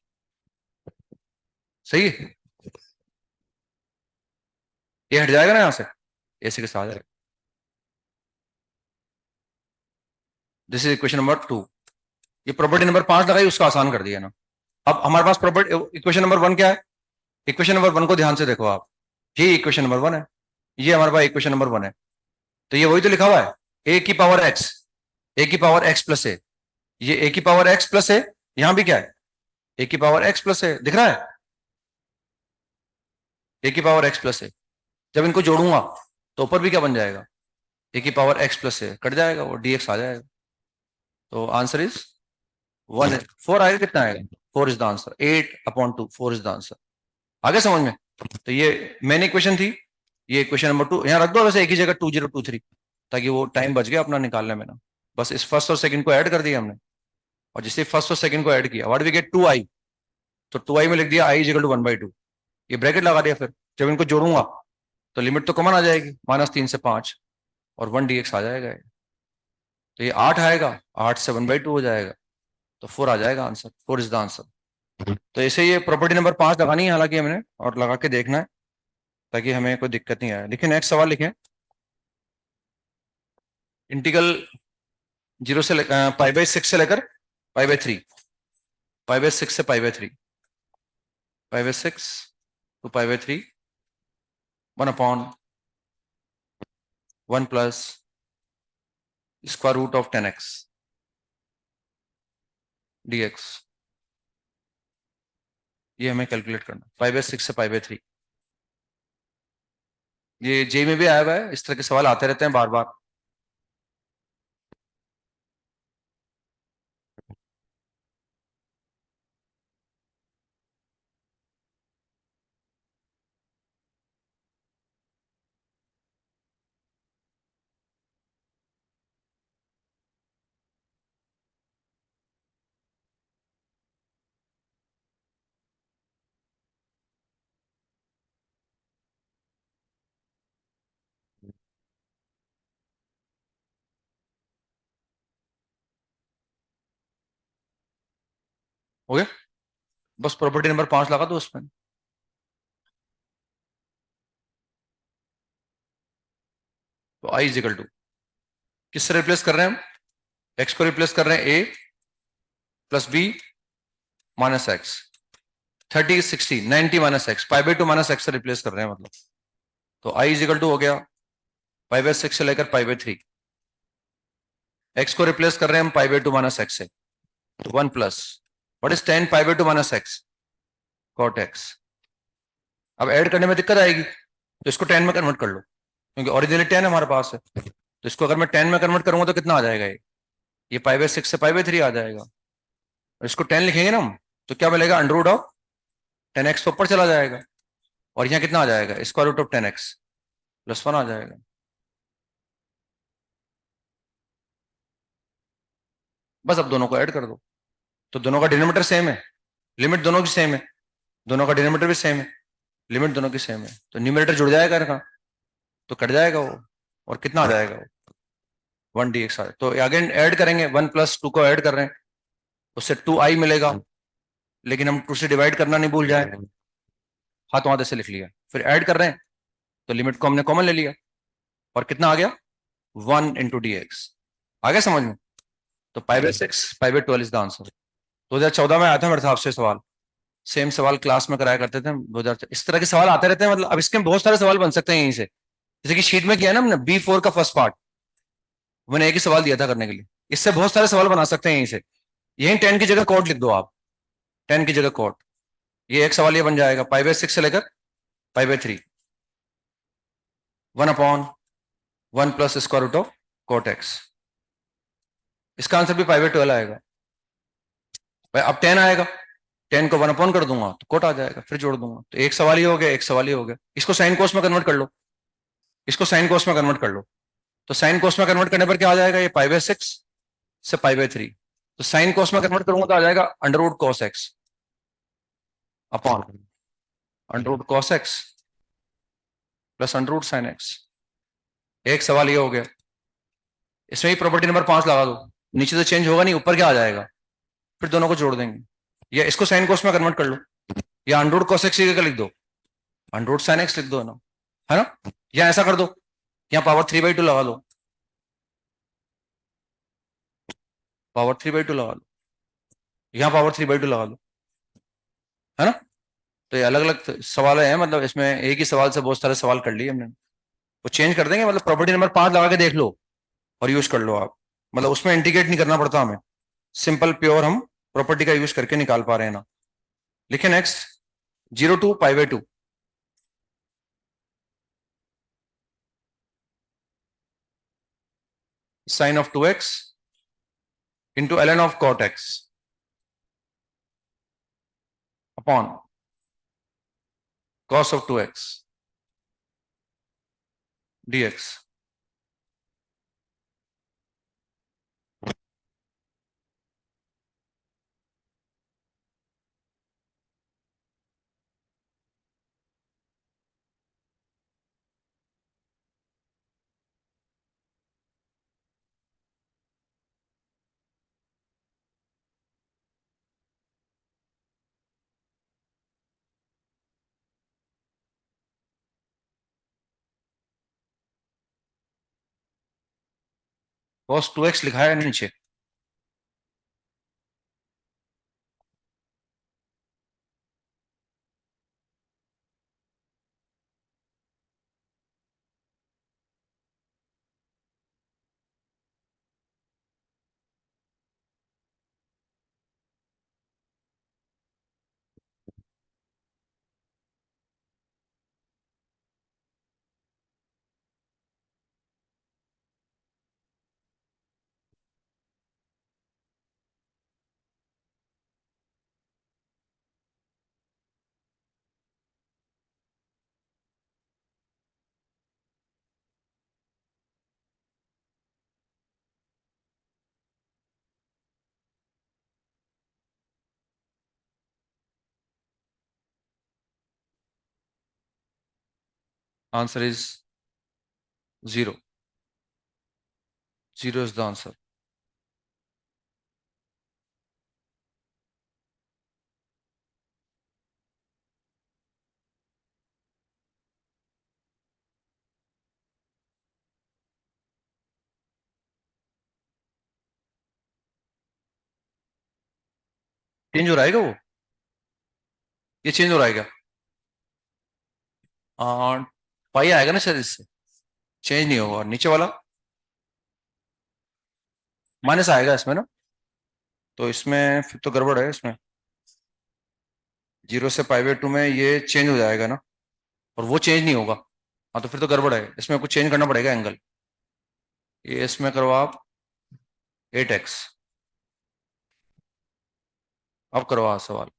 सही है। ये हट जाएगा ना यहां से, ऐसे के साथ आ जाएगा। This is equation number 2। ये प्रॉपर्टी नंबर 5 लगाई, उसका आसान कर दिया ना। अब हमारे पास प्रॉपर्टी इक्वेशन नंबर 1 क्या है, इक्वेशन नंबर 1 को ध्यान से देखो आप, ये इक्वेशन नंबर 1 है, ये हमारे पास इक्वेशन नंबर 1 है। तो ये वही तो लिखा हुआ है, ए की पावर एक्स, ए की पावर एक्स प्लस ए, ये ए की पावर एक्स प्लस ए, यहां भी क्या है, ए की पावर एक्स प्लस ए, दिख रहा है, ए की पावर एक्स प्लस ए। जब इनको जोड़ूंगा तो ऊपर भी क्या बन जाएगा, ए की पावर एक्स प्लस ए, कट जाएगा वो, dx आ जाएगा। तो आंसर इज 1, 4 आएगा, कितना आएगा, 4 is the answer, 8/2, 4 is the answer. आगे समझ में। तो ये मेन इक्वेशन थी, ये इक्वेशन नंबर 2 यहाँ रख दो वैसे एक ही जगह 2023, ताकि वो टाइम बच गया अपना निकालने में ना। बस इस फर्स्ट और सेकंड को ऐड कर दिया हमने, और जिससे फर्स्ट और सेकंड को ऐड किया, व्हाट वी गेट, 2i। तो 2i में लिख दिया i = 1/2, ये ब्रैकेट लगा दिया। फिर जब इनको जोड़ूंगा तो लिमिट तो कॉमन आ जाएगी, -3 से 5, और 1 dx आ जाएगा। तो ये 8 आएगा, 8 से 1/2 हो जाएगा, तो 4 आ जाएगा आंसर, 4 इज द आंसर। तो ऐसे ये प्रॉपर्टी नंबर 5 लगानी है हालांकि हमने, और लगा के देखना है ताकि हमें कोई दिक्कत नहीं आए। देखिए नेक्स्ट सवाल लिखें, इंटीग्रल 0 से π/6 से लेकर π/3, π/6 से π/3, π/6 to π/3, 1/1 plus square root of 10x dx। ये हमें कैलकुलेट करना, π/6 से π/3। ये जे में भी आया हुआ है, इस तरह के सवाल आते रहते हैं बार बार। हो गया, बस प्रॉपर्टी नंबर 5 लगा दो उसमें। तो i इज इक्वल टू, किससे रिप्लेस कर रहे हैं हम, x को रिप्लेस कर रहे हैं a plus b minus x, 30 60 90 minus x, π/2 minus x से रिप्लेस कर रहे हैं मतलब। तो i इज इक्वल टू हो गया π/6 से लेकर π/3, x को रिप्लेस कर रहे हैं हम π/2 माइनस एक्स से, तो 1 plus what is 10 π/2 minus x, cot x। अब ऐड करने में दिक्कत आएगी, तो इसको 10 में कन्वर्ट कर लो, क्योंकि ओरिजिनली 10 हमारे पास है। तो इसको अगर मैं 10 में कन्वर्ट करूंगा तो कितना आ जाएगा, ये π/6 से π/3 आ जाएगा। और इसको 10 लिखेंगे ना हम, तो क्या मिलेगा, √10x तो ऊपर चला जाएगा, और यहाँ कितना आ जाएगा, √10x + 1 आ जाएगा। बस अब दोनों को ऐड कर दो, तो दोनों का डिनोमिनेटर सेम है, लिमिट दोनों की सेम है, दोनों का डिनोमिनेटर भी सेम है, लिमिट दोनों की सेम है, तो न्यूमरेटर जुड़ जाएगा इनका, तो कट जाएगा वो, और कितना आ जाएगा वो, 1 dx आ। तो अगेन ऐड करेंगे, 1 + 2 को ऐड कर रहे हैं, उससे 2i मिलेगा, लेकिन हम 2 से डिवाइड करना नहीं भूल जाए, हाथों हाथ ऐसे लिख लिया। फिर ऐड कर रहे हैं तो लिमिट को हमने कॉमन ले लिया, और कितना आ गया, 1 × dx। आ गया समझ में। तो π/6 π/12 इज द आंसर। 2014 में आया था मेरे हिसाब से सवाल, सेम सवाल क्लास में कराया करते थे हम 2000। इस तरह के सवाल आते रहते हैं, मतलब अब इसके बहुत सारे सवाल बन सकते हैं यहीं से, जैसे कि शीट में किया ना हमने B4 का फर्स्ट पार्ट, मैंने एक ही सवाल दिया था करने के लिए, इससे बहुत सारे सवाल बना सकते हैं यहीं से। यहीं 10 की जगह कोट लिख दो आप, 10 की जगह कोट, ये एक सवाल ये बन जाएगा, π/6 से लेकर π/3, 1/1 plus square root of cot x. इसका आंसर भी पाई बाय 12 आएगा भाई। अब 10 आएगा, 10 को 1/, कर दूंगा तो कोट आ जाएगा, फिर जोड़ दूंगा। तो एक सवाल ही हो गया, एक सवाल ही हो गया। इसको साइन कोस में कन्वर्ट कर लो, इसको साइन कोस में कन्वर्ट कर लो। तो साइन कोस में कन्वर्ट करने पर क्या आ जाएगा, ये पाई बाय 6 से पाई बाय 3। तो साइन कोस में कन्वर्ट करूंगा तो आ जाएगा under root cos x upon under root cos x plus under root sine x. एक सवाल ये हो गया। इसमें ही प्रॉपर्टी नंबर 5 लगा दो, नीचे तो चेंज होगा नहीं, ऊपर क्या आ जाएगा, फिर दोनों को जोड़ देंगे। या इसको साइन कोस में कन्वर्ट कर लो, या अंडर रूट कॉस एक्स लिख दो, अंडर रूट साइन एक्स लिख दो ना, है ना। या ऐसा कर दो, यहाँ पावर 3/2 लगा लो, पावर 3/2 लगा लो, यहाँ पावर 3/2 लगा लो, है ना। तो ये अलग अलग सवाल है, मतलब इसमें एक ही सवाल से बहुत सारे सवाल कर लिए हमने। वो चेंज कर देंगे, मतलब प्रॉपर्टी नंबर 5 लगा के देख लो और यूज कर लो आप। मतलब उसमें इंटीग्रेट नहीं करना पड़ता हमें, सिंपल प्योर हम प्रॉपर्टी का यूज करके निकाल पा रहे हैं ना। लिखे next, 0 to π/2। Sine of 2x into ln of cot x upon cos of 2x dx। cos 2x लिखा है नीचे, answer is 0। 0 is the answer. Change हो रहा है क्या वो, ये चेंज हो रहा है क्या। पाई आएगा ना शायद इससे, चेंज नहीं होगा। और नीचे वाला माइनस आएगा इसमें ना, तो इसमें फिर तो गड़बड़ है इसमें। 0 से π/2 में ये चेंज हो जाएगा ना, और वो चेंज नहीं होगा। हाँ तो फिर तो गड़बड़ है, इसमें कुछ चेंज करना पड़ेगा एंगल। ये इसमें करो आप 8x। अब करो आप सवाल।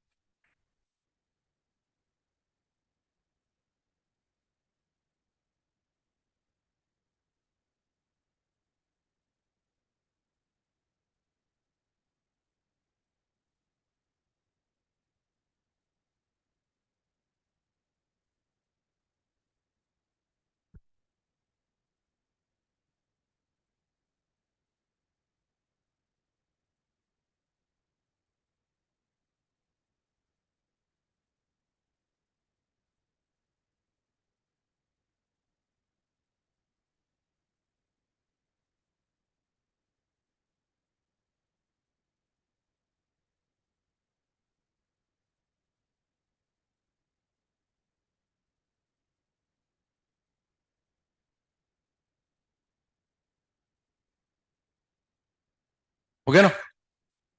हो गया ना।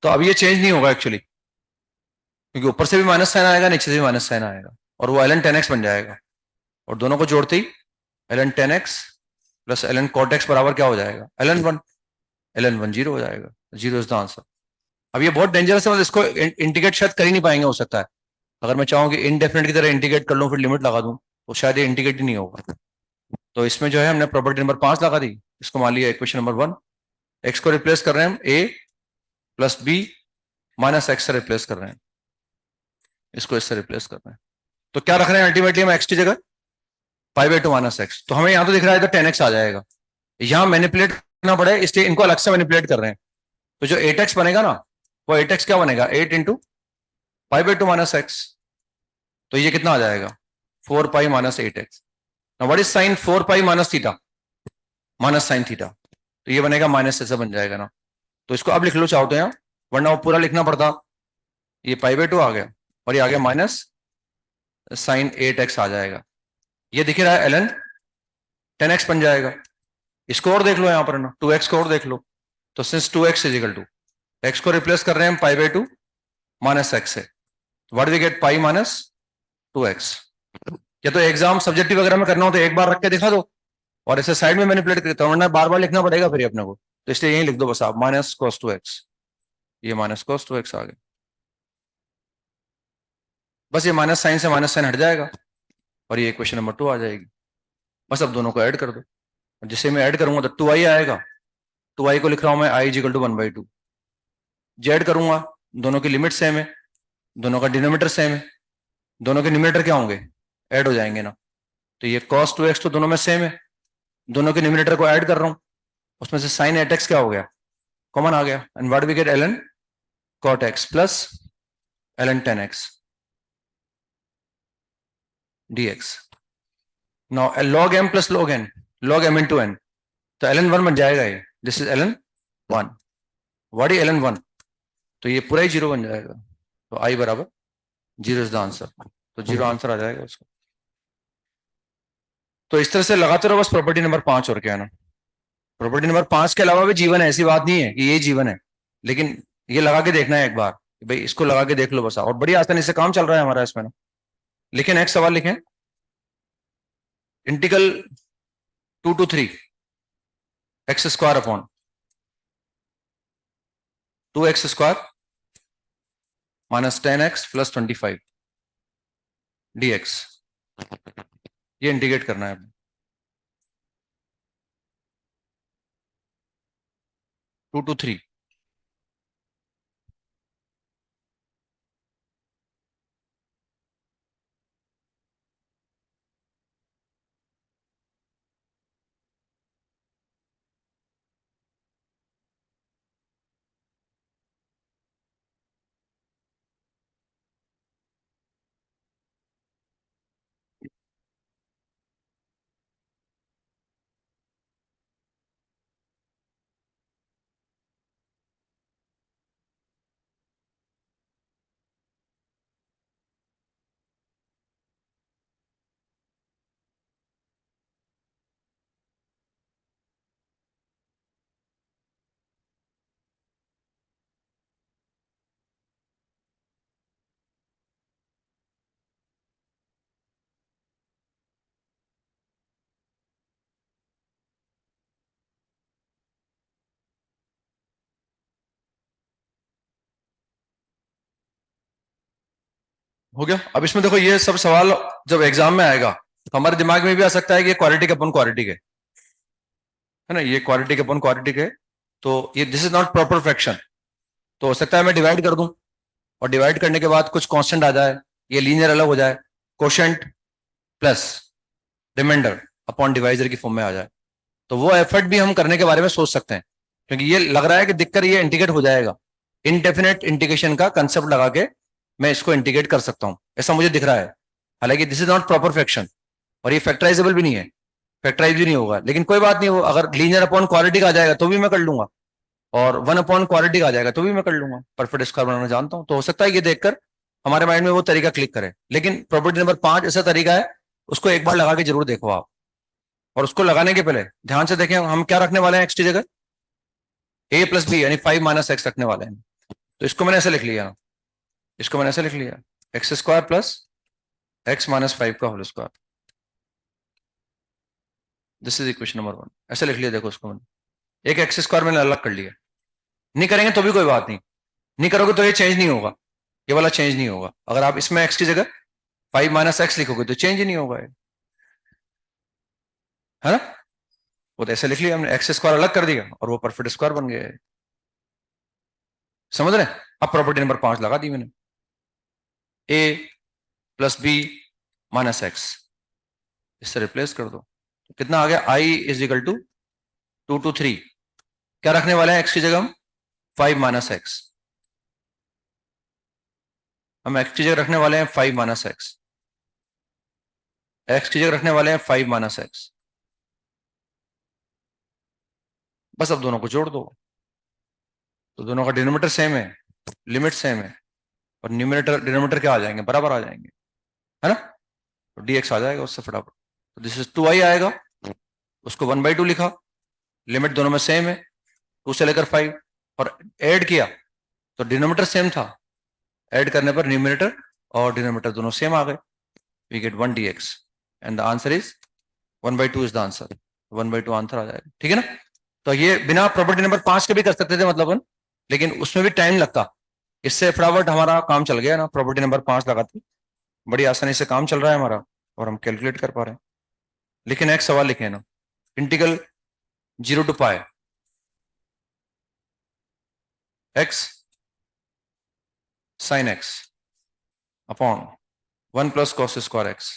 तो अब ये चेंज नहीं होगा एक्चुअली, क्योंकि ऊपर से भी माइनस साइन आएगा, नीचे से भी माइनस साइन आएगा, और वो ln 10x बन जाएगा। और दोनों को जोड़ते ही ln 10x plus ln cot x बराबर क्या हो जाएगा, ln 1, ln 1 जीरो हो जाएगा, जीरो इज द आंसर। अब ये बहुत डेंजरस है, मतलब इसको इंटीग्रेट शायद कर ही नहीं पाएंगे, हो सकता है अगर मैं चाहूँ कि इनडेफिनेट की तरह इंटीग्रेट कर लूँ फिर लिमिट लगा दूं तो शायद ये इंटीग्रेट ही नहीं होगा। तो इसमें जो है हमने प्रॉपर्टी नंबर 5 लगा दी, इसको मान लिया इक्वेशन नंबर 1, एक्स को रिप्लेस कर रहे हैं हम ए प्लस बी माइनस एक्स से रिप्लेस कर रहे हैं, इसको इससे रिप्लेस कर रहे हैं। तो क्या रख रहे हैं अल्टीमेटली हम एक्स की जगह 5/2 माइनस एक्स, तो हमें यहां तो दिख रहा है तो 10x आ जाएगा, यहां मैनिपुलेट करना पड़े इसलिए इनको अलग से मैनिपुलेट कर रहे हैं। तो जो 8x बनेगा ना वो 8x क्या बनेगा, 8 इंटू 5/2 माइनस एक्स, तो ये कितना आ जाएगा 4 pi minus 8x। Now what is sign 4 pi minus theta, minus sine theta, तो ये बनेगा माइनस ऐसा बन जाएगा ना। तो इसको अब लिख लो चाहो तो यहाँ, वरना वो पूरा लिखना पड़ता, ये π/2 आ गया और ये आ गया माइनस साइन 8x आ जाएगा, ये दिख रहा है ln 10x बन जाएगा। इसको और देख लो यहाँ पर ना 2x को और देख लो, तो since 2x is equal to x को रिप्लेस कर रहे हैं हम π/2 माइनस x से, what we get pi minus 2x। या तो एग्जाम सब्जेक्टिव वगैरह में करना हो तो एक बार रख के दिखा दो और इसे साइड में मैनिपुलेट करता हूं, वरना बार बार लिखना पड़ेगा फिर अपने को, तो इसलिए यही लिख दो बस आप माइनस cos 2x, ये माइनस cos 2x आ गया, बस ये माइनस साइन से माइनस साइन हट जाएगा और ये इक्वेशन नंबर 2 आ जाएगी। बस अब दोनों को ऐड कर दो, जिसे मैं ऐड करूंगा तो 2i आएगा, 2i को लिख रहा हूं मैं i इक्वल टू 1/2, जेड करूंगा दोनों की लिमिट सेम है, दोनों का डिनोमिनेटर सेम है, दोनों के न्यूमरेटर क्या होंगे, ऐड हो जाएंगे ना, तो ये cos 2x तो दोनों में सेम है, दोनों के न्यूमरेटर को ऐड कर रहा हूं, उसमें से sin 8x क्या हो गया, कॉमन आ गया, and what we get ln cot x plus ln 10x dx। Now log m plus log n, log m into n, तो ln 1 बन जाएगा ये, this is ln 1, what is ln 1, तो ये पूरा ही जीरो बन जाएगा, तो i बराबर जीरो इज द आंसर, तो जीरो आंसर आ जाएगा उसको। तो इस तरह से लगाते रहो बस प्रॉपर्टी नंबर 5, और क्या है ना, प्रॉपर्टी नंबर 5 के अलावा भी जीवन है, ऐसी बात नहीं है कि ये जीवन है, लेकिन ये लगा के देखना है एक बार, भाई इसको लगा के देख लो बस, और बड़ी आसानी से काम चल रहा है हमारा इसमें ना। लिखें नेक्स्ट सवाल लिखें, integral 2 to 3 x square upon 2x² minus 10x plus 25 dx, ये इंटीग्रेट करना है 2 to 3। हो गया। अब इसमें देखो ये सब सवाल जब एग्जाम में आएगा तो हमारे दिमाग में भी आ सकता है कि क्वाड्रेटिक अपॉन क्वाड्रेटिक है ना, ये क्वाड्रेटिक अपॉन क्वाड्रेटिक है, तो ये this is not proper fraction, तो हो सकता है मैं डिवाइड कर दूं और डिवाइड करने के बाद कुछ कांस्टेंट आ जाए, ये लीनियर अलग हो जाए, quotient plus remainder upon divisor की फॉर्म में आ जाए, तो वो एफर्ट भी हम करने के बारे में सोच सकते हैं, क्योंकि ये लग रहा है कि दिक्कत ये इंटीग्रेट हो जाएगा, इनडेफिनेट इंटीग्रेशन का कंसेप्ट लगा के मैं इसको इंटीग्रेट कर सकता हूं, ऐसा मुझे दिख रहा है, हालांकि this is not proper fraction और ये फैक्टराइजेबल भी नहीं है, फैक्टराइज भी नहीं होगा, लेकिन कोई बात नहीं, वो अगर लीनियर अपॉन क्वाड्रेटिक आ जाएगा तो भी मैं कर लूंगा, और 1 अपॉन क्वाड्रेटिक आ जाएगा तो भी मैं कर लूंगा, परफेक्ट स्क्वायर बनाना जानता हूं, तो हो सकता है ये देखकर हमारे माइंड में वो तरीका क्लिक करे, लेकिन प्रॉपर्टी नंबर 5 ऐसा तरीका है, उसको एक बार लगा के जरूर देखो आप, और उसको लगाने के पहले ध्यान से देखें हम क्या रखने वाले हैं एक्स की जगह, a प्लस बी यानी 5 माइनस एक्स रखने वाले हैं, तो इसको मैंने ऐसे लिख लिया, इसको मैंने ऐसे लिख लिया x² प्लस x माइनस 5 का whole square, this is equation number 1, ऐसे लिख लिया देखो उसको मैंने, एक एक्स स्क्वायर मैंने अलग कर लिया, नहीं करेंगे तो भी कोई बात नहीं, नहीं करोगे तो ये चेंज नहीं होगा, ये वाला चेंज नहीं होगा, अगर आप इसमें एक्स की जगह 5 माइनस एक्स लिखोगे तो चेंज ही नहीं होगा, है ना। वो तो ऐसे लिख लिया हमने, एक्स स्क्वायर अलग कर दिया और वो परफेक्ट स्क्वायर बन गया है, समझ रहे हैं। अब प्रॉपर्टी नंबर 5 लगा दी मैंने, ए प्लस बी माइनस एक्स, इससे रिप्लेस कर दो, तो कितना आ गया, आई इज इक्वल टू 2 to 3, क्या रखने वाले हैं एक्स की जगह हम, 5 माइनस एक्स, हम एक्स की जगह रखने वाले हैं 5 माइनस एक्स, एक्स की जगह रखने वाले हैं 5 माइनस एक्स, बस अब दोनों को जोड़ दो, तो दोनों का डिनोमिनेटर सेम है, लिमिट सेम है, और न्यूमिनेटर डिनोमिनेटर क्या आ जाएंगे, बराबर आ जाएंगे, है ना, तो dx आ जाएगा उससे फटाफट, तो दिस इज 2i आएगा, उसको 1/2 लिखा, लिमिट दोनों में सेम है, 2 से लेकर 5, और ऐड किया तो डिनोमिनेटर सेम था, ऐड करने पर न्यूमिनेटर और डिनोमिनेटर दोनों सेम आ गए, we get 1 dx and the answer is 1/2 is the answer, 1/2 answer आ जाएगा, ठीक है ना। तो ये बिना प्रॉपर्टी नंबर 5 के भी कर सकते थे मतलब, लेकिन उसमें भी टाइम लगता, इससे फटाफट हमारा काम चल गया ना, प्रॉपर्टी नंबर 5 लगाते बड़ी आसानी से काम चल रहा है हमारा, और हम कैलकुलेट कर पा रहे हैं। लेकिन एक सवाल लिखे ना, integral 0 to pi x sign x upon 1 plus cos square x,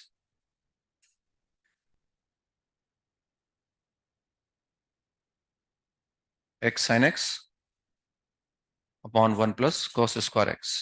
x sign x upon 1 plus cos square x,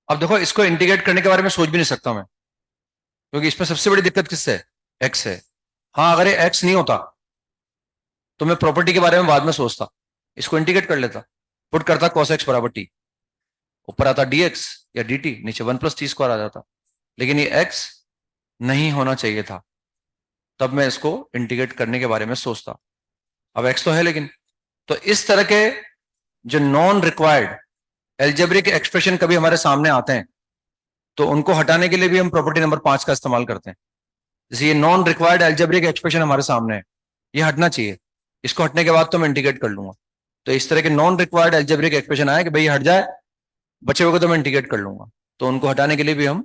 अब देखो इसको इंटीग्रेट करने के बारे में सोच भी नहीं सकता मैं, क्योंकि इसमें सबसे बड़ी दिक्कत किससे है, एक्स है। हाँ अगर ये एक्स नहीं होता तो मैं प्रॉपर्टी के बारे में बाद में सोचता, इसको इंटीग्रेट कर लेता, पुट करता cos x बराबर टी, ऊपर आता dx या dt, नीचे 1 प्लस टी स्क्वायर आ जाता, लेकिन ये x नहीं होना चाहिए था, तब मैं इसको इंटीग्रेट करने के बारे में सोचता, अब x तो है लेकिन, तो इस तरह के जो नॉन रिक्वायर्ड एल्जेब्रिक एक्सप्रेशन कभी हमारे सामने आते हैं तो उनको हटाने के लिए भी हम प्रॉपर्टी नंबर 5 का इस्तेमाल करते हैं। जैसे ये नॉन रिक्वायर्ड एल्जेब्रिक एक्सप्रेशन हमारे सामने है, ये हटना चाहिए, इसको हटने के बाद तो मैं इंटीग्रेट कर लूंगा, तो इस तरह के नॉन रिक्वायर्ड एल्जेब्रिक एक्सप्रेशन आए कि भाई हट जाए, बचे हुए को तो मैं इंटीग्रेट कर लूंगा, तो उनको हटाने के लिए भी हम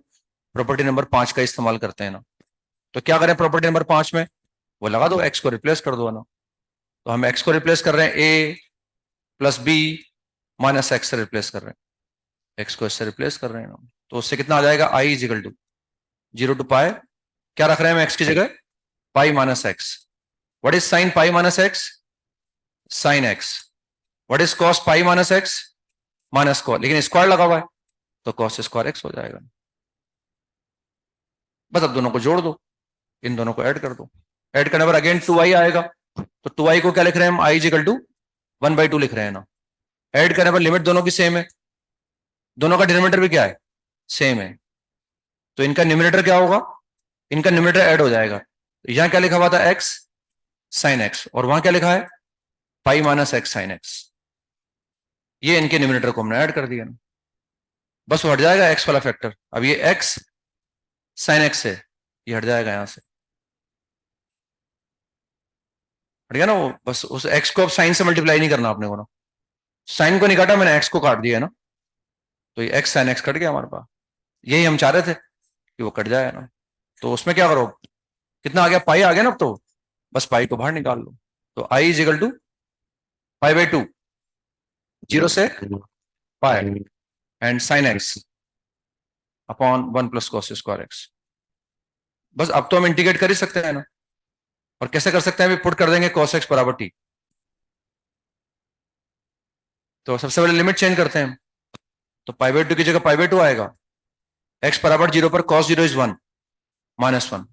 प्रॉपर्टी नंबर 5 का इस्तेमाल करते हैं ना। तो क्या करें प्रॉपर्टी नंबर 5 में, वो लगा दो, एक्स को रिप्लेस कर दो ना, तो हम एक्स को रिप्लेस कर रहे हैं ए प्लस बी माइनस एक्स से रिप्लेस कर रहे हैं, एक्स को इससे रिप्लेस कर रहे हैं ना, तो उससे कितना आ जाएगा, आई इज इक्वल टू 0 to पाई, क्या रख रहे हैं हम एक्स की जगह, पाई minus x, what is sine pi minus x, sine x, what is cos pi minus x, minus cos, लेकिन स्क्वायर लगा हुआ है तो कॉस स्क्वायर एक्स हो जाएगा, बस अब दोनों को जोड़ दो, इन दोनों को ऐड कर दो, ऐड करने पर अगेन 2i आएगा, तो 2i को क्या लिख रहे हैं हम, i इज इक्वल टू 1/2 लिख रहे हैं ना, ऐड करने पर लिमिट दोनों की सेम है, दोनों का डिनोमिनेटर भी क्या है, सेम है, तो इनका न्यूमिनेटर क्या होगा, इनका न्यूमिनेटर ऐड हो जाएगा, तो यहां क्या लिखा हुआ था, एक्स साइन एक्स, और वहां क्या लिखा है, पाई माइनस एक्स साइन एक्स, ये इनके न्यूमिनेटर को हमने ऐड कर दिया ना, बस वो हट जाएगा एक्स वाला फैक्टर, अब ये एक्स साइन एक्स है, ये हट जाएगा यहां से, हट गया ना वो, बस उस एक्स को अब साइन से मल्टीप्लाई नहीं करना आपने को ना, साइन को नहीं काटा मैंने, एक्स को काट दिया ना, तो ये एक्स साइन एक्स कट गया हमारे पास, यही हम चाह रहे थे कि वो कट जाए ना, तो उसमें क्या करो, कितना आ गया, पाई आ गया ना, अब तो बस पाई को बाहर निकाल लो। तो I is equal to pi by two, zero से pi, and sine x upon one plus cos square x. बस अब तो हम इंटीग्रेट कर ही सकते हैं ना। और कैसे कर सकते हैं, अभी पुट कर देंगे cos x बराबर t। तो सबसे पहले लिमिट चेंज करते हैं। तो पाई बाई टू की जगह पाई बाई टू आएगा, x बराबर जीरो पर cos zero is one, minus one,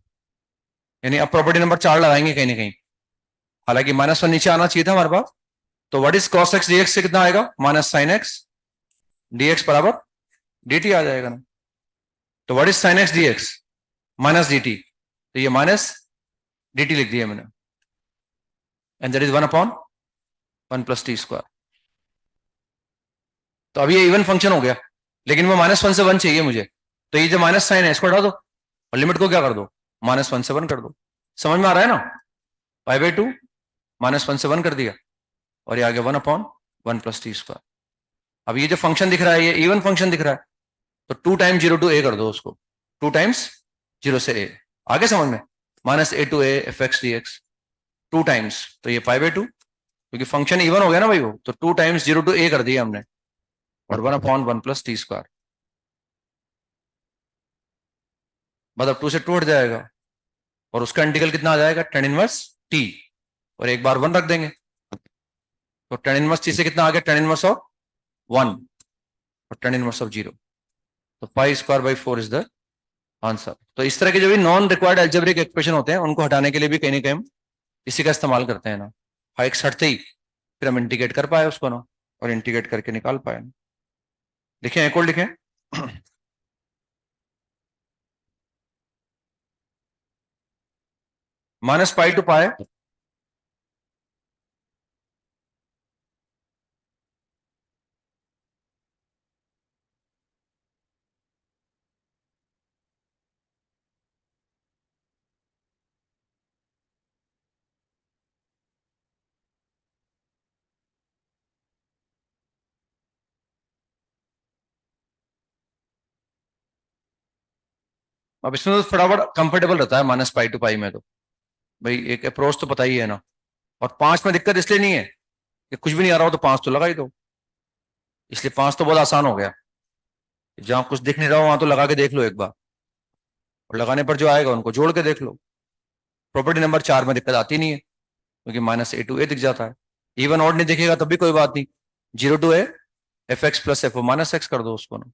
यानी अब प्रॉपर्टी नंबर 4 लगाएंगे कहीं ना कहीं। हालांकि माइनस वन नीचे आना चाहिए था हमारे पास। तो what is cos x dx से कितना आएगा, माइनस साइन एक्स dx बराबर dt आ जाएगा ना। तो what is sine x dx, minus dt, तो ये माइनस dt लिख दिया मैंने, and that is one upon one plus t square. तो अभी ये इवन फंक्शन हो गया, लेकिन वो माइनस वन से वन चाहिए मुझे। तो ये जो माइनस साइन है इसको हटा दो और लिमिट को क्या कर दो, माइनस वन से वन कर दो। समझ में आ रहा है ना, पाई बाई टू माइनस वन से वन कर दिया, और ये आ गया one upon one plus t square. अब ये जो फंक्शन दिख रहा है ये इवन फंक्शन दिख रहा है, तो two times zero to a कर दो उसको, टू टाइम्स जीरो से ए, आगे समझ में, minus a to a f x d x, two times, तो ये पाई बाई टू, क्योंकि फंक्शन इवन हो गया ना भाई वो, तो two times zero to a कर दिया हमने, और one upon one plus t square. मतलब टू से टू हट जाएगा, और उसका इंटीग्रल कितना आ जाएगा, टेन इनवर्स टी, और एक बार वन रख देंगे, तो टेन इनवर्स टी से कितना आ गया, टेन इनवर्स ऑफ वन और टेन इनवर्स ऑफ जीरो, तो pi square by four is the answer. तो इस तरह के जो भी नॉन रिक्वायर्ड एल्जेब्रिक एक्सप्रेशन होते हैं उनको हटाने के लिए भी कहीं ना कहीं हम इसी का इस्तेमाल करते हैं ना। हाइक्स हटते ही फिर हम इंटीग्रेट कर पाए उसको ना, और इंटीग्रेट करके निकाल पाए। लिखें, एक और लिखें। माइनस पाई टू पाए अब इसमें तो फटाफट कंफर्टेबल रहता है माइनस पाई टू पाई में, तो भाई एक अप्रोच तो पता ही है ना। और पांच में दिक्कत इसलिए नहीं है कि कुछ भी नहीं आ रहा हो तो पांच तो लगा ही दो, इसलिए पांच तो बहुत आसान हो गया। जहां कुछ दिख नहीं रहा हो वहां तो लगा के देख लो एक बार, और लगाने पर जो आएगा उनको जोड़ के देख लो। प्रॉपर्टी नंबर 4 में दिक्कत आती नहीं है, क्योंकि माइनस ए टू ए दिख जाता है। इवन ऑड नहीं दिखेगा तब भी कोई बात नहीं, zero to a f x plus f minus x कर दो उसको ना।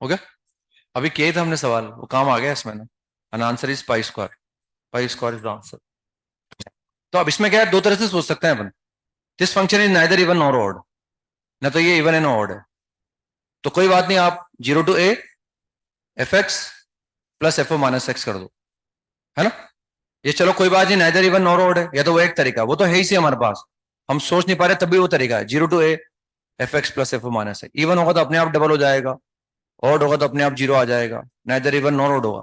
हो गया, अभी किया ही था हमने सवाल, वो काम आ गया इसमें ना। An answer is pi square, pi square is the answer. तो अब इसमें क्या है, दो तरह से सोच सकते हैं अपन। This function is neither even nor odd, ना तो ये इवन है ना ऑड है। तो कोई बात नहीं, आप zero to a f x plus f of minus x कर दो, है ना। ये चलो कोई बात नहीं, नाइदर इवन नॉर ऑड है, या तो वो एक तरीका, वो तो है ही सी हमारे पास, हम सोच नहीं पा रहे तब भी वो तरीका है, zero to a f x plus f of minus x. Even होगा तो अपने आप डबल हो जाएगा, ऑड होगा तो अपने आप जीरो आ जाएगा, नाइदर इवन नॉर ऑड होगा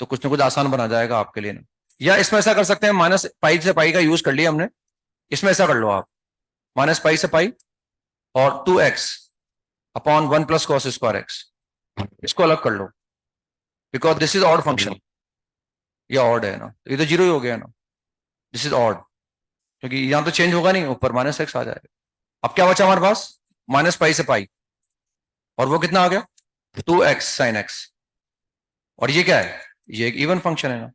तो कुछ ना कुछ आसान बना जाएगा आपके लिए ना। या इसमें ऐसा कर सकते हैं, माइनस पाई से पाई का यूज कर लिया हमने, इसमें ऐसा कर लो आप, माइनस पाई से पाई और two x upon one plus cos square x, इसको अलग कर लो, because this is odd function, ये ऑड है ना, ये तो जीरो ही हो गया ना, दिस इज ऑड, क्योंकि यहां तो चेंज होगा नहीं, ऊपर माइनस एक्स आ जाएगा। अब क्या बचा हमारे पास, माइनस पाई से पाई, और वो कितना आ गया, टू एक्स साइन एक्स, और ये क्या है, ये एक इवन फंक्शन है ना।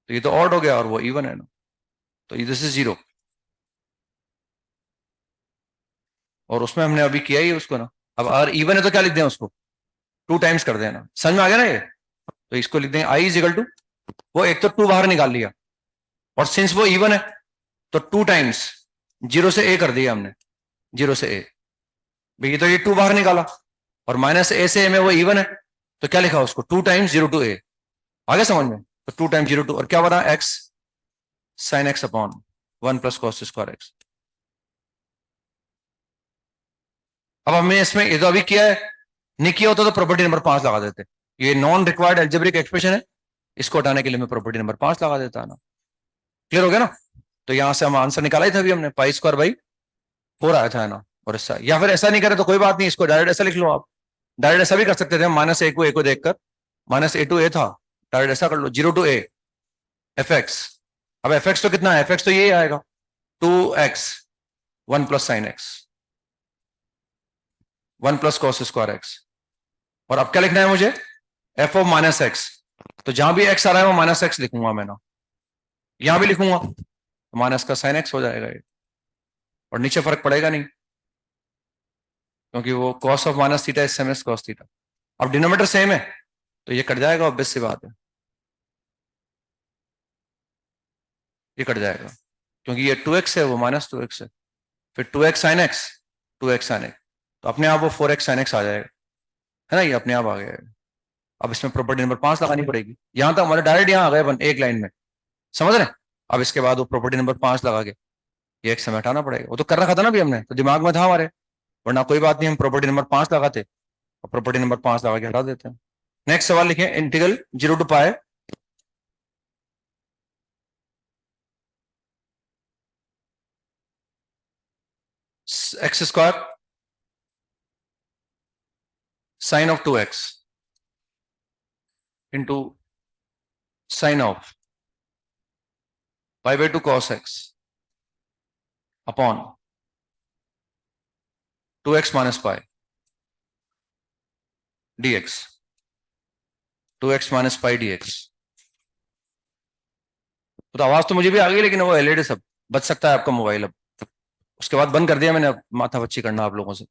तो ये तो ऑड हो गया और वो इवन है ना, तो दिस इज जीरो, और उसमें हमने अभी किया ही उसको ना। अब अगर इवन है तो क्या लिख दें उसको, टू टाइम्स कर देना, समझ में आ गया ना ये। तो इसको लिख दें आई इज इक्वल टू, वो एक तो टू बाहर निकाल लिया, और सिंस वो इवन है तो 2 टाइम्स 0 से a कर दिया हमने, 0 से a। भाई तो ये 2 बाहर निकाला और -a से a में वो इवन है, तो क्या लिखा उसको, 2 टाइम्स 0 to a। आगे समझ में? तो 2 टाइम्स 0 to, और क्या बना, x sin x upon 1 + cos²x। अब हमने इसमें ये तो अभी किया है, नहीं किया होता तो प्रॉपर्टी नंबर 5 लगा देते। ये नॉन रिक्वायर्ड एल्जेब्रिक एक्सप्रेशन है, इसको हटाने के लिए मैं प्रॉपर्टी नंबर 5 लगा देता ना। क्लियर हो गया ना? तो यहां से हम आंसर निकाला ही था अभी हमने, π² / 4 आया था ना। और ऐसा, या फिर ऐसा नहीं करे तो कोई बात नहीं, इसको डायरेक्ट ऐसा लिख लो आप। डायरेक्ट ऐसा भी कर सकते थे, -a को देखकर, -a to a था, डायरेक्ट ऐसा कर लो, 0 to a fx। अब fx तो कितना है, fx तो ये आएगा 2x 1 + sin x 1 + cos²x। और अब क्या लिखना है मुझे, f(-x)। तो जहां भी x आ रहा है वो -x लिखूंगा मैं ना, यहां भी लिखूंगा तो माइनस का sin x हो जाएगा ये, और नीचे फर्क पड़ेगा नहीं क्योंकि वो cos of -θ is same as cos theta. अब डिनोमिनेटर सेम है तो ये कट जाएगा, ऑब्वियस सी बात है, ये कट जाएगा क्योंकि ये 2x है वो -2x है, फिर 2x sin x 2x sin x, तो अपने आप वो 4x sin x आ जाएगा, है ना, ये अपने आप आ गया है। अब इसमें प्रॉपर्टी नंबर 5 लगानी पड़ेगी, यहां तक हमारे डायरेक्ट यहाँ आ गए एक लाइन में, समझ रहे? अब इसके बाद वो प्रॉपर्टी नंबर 5 लगा के ये x हमें हटाना पड़ेगा, वो तो कर रखा था ना अभी हमने, तो दिमाग में था हमारे, वरना कोई बात नहीं, हम प्रॉपर्टी नंबर 5 लगाते और प्रॉपर्टी नंबर 5 लगा के हटा देते हैं। नेक्स्ट सवाल लिखे, integral 0 to π x² sin of 2x into sin of π/2 cos x upon 2x - π dx, 2x - π dx। तो आवाज तो मुझे भी आ गई, लेकिन वो एलईडी सब बच सकता है आपका मोबाइल अब, उसके बाद बंद कर दिया मैंने, अब माथा बच्ची करना आप लोगों से,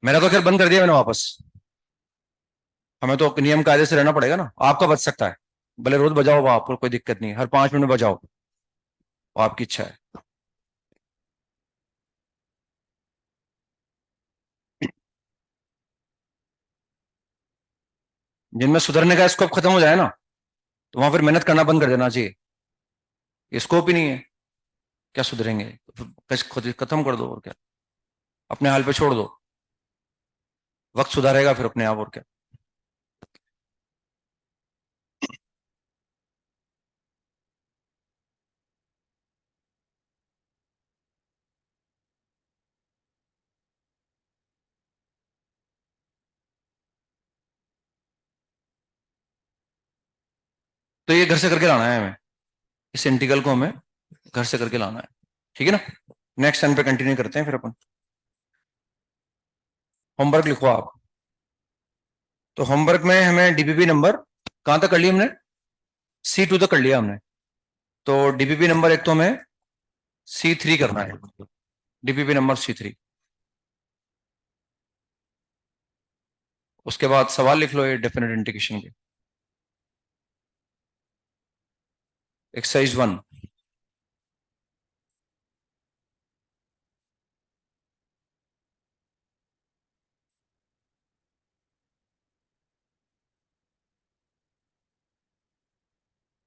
मैंने तो खैर बंद कर दिया मैंने वापस। हमें तो नियम कायदे से रहना पड़ेगा ना, आपका बच सकता है, भले रोज बजाओ, आपको कोई दिक्कत नहीं, हर 5 मिनट में बजाओ, वो आपकी इच्छा है। जिनमें सुधरने का स्कोप खत्म हो जाए ना, तो वहां फिर मेहनत करना बंद कर देना चाहिए, ये स्कोप ही नहीं है, क्या सुधरेंगे, खुद खत्म कर दो और क्या, अपने हाल पे छोड़ दो, वक्त सुधारेगा फिर अपने आप, और क्या। तो ये घर से करके लाना है हमें, इस इंटीग्रल को हमें घर से करके लाना है, ठीक है ना। नेक्स्ट टाइम पे कंटिन्यू करते हैं फिर अपन, होमवर्क लिखो आप। तो होमवर्क में हमें डीपीपी नंबर कहां तक कर लिया हमने, C2 तक कर लिया हमने, तो डीपीपी नंबर एक तो हमें C3 करना है, डीपीपी नंबर C3। उसके बाद सवाल लिख लो ये डेफिनेट इंटीग्रेशन के, एक्सरसाइज 1।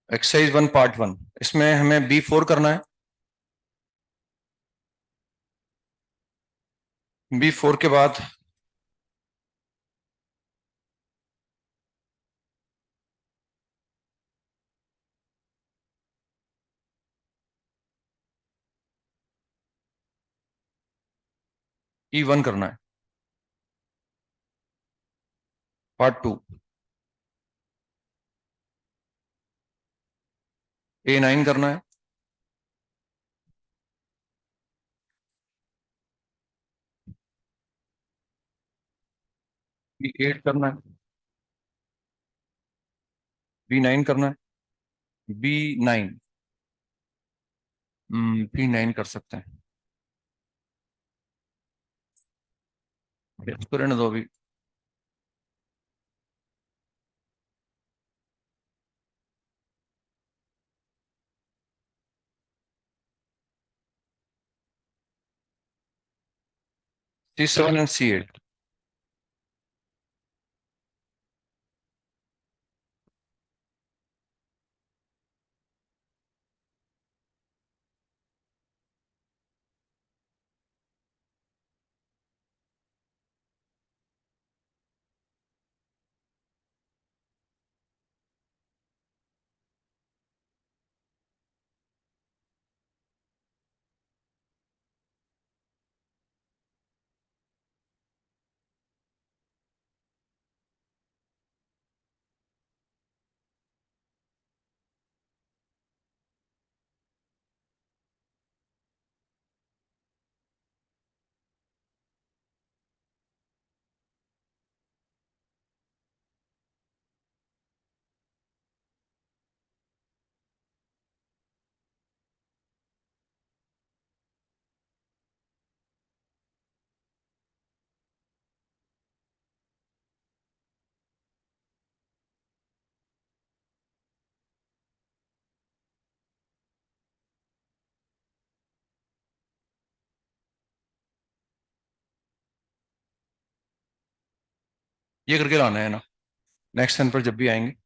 एक्सरसाइज 1 पार्ट 1, इसमें हमें B4 करना है, B4 के बाद E1 करना है, पार्ट 2 A9 करना है, B8 करना है, B9 करना है, B9, B9 कर सकते हैं, इसको रहने दो अभी। C7 and C8. ये करके लाना है ना, नेक्स्ट टाइम पर जब भी आएंगे।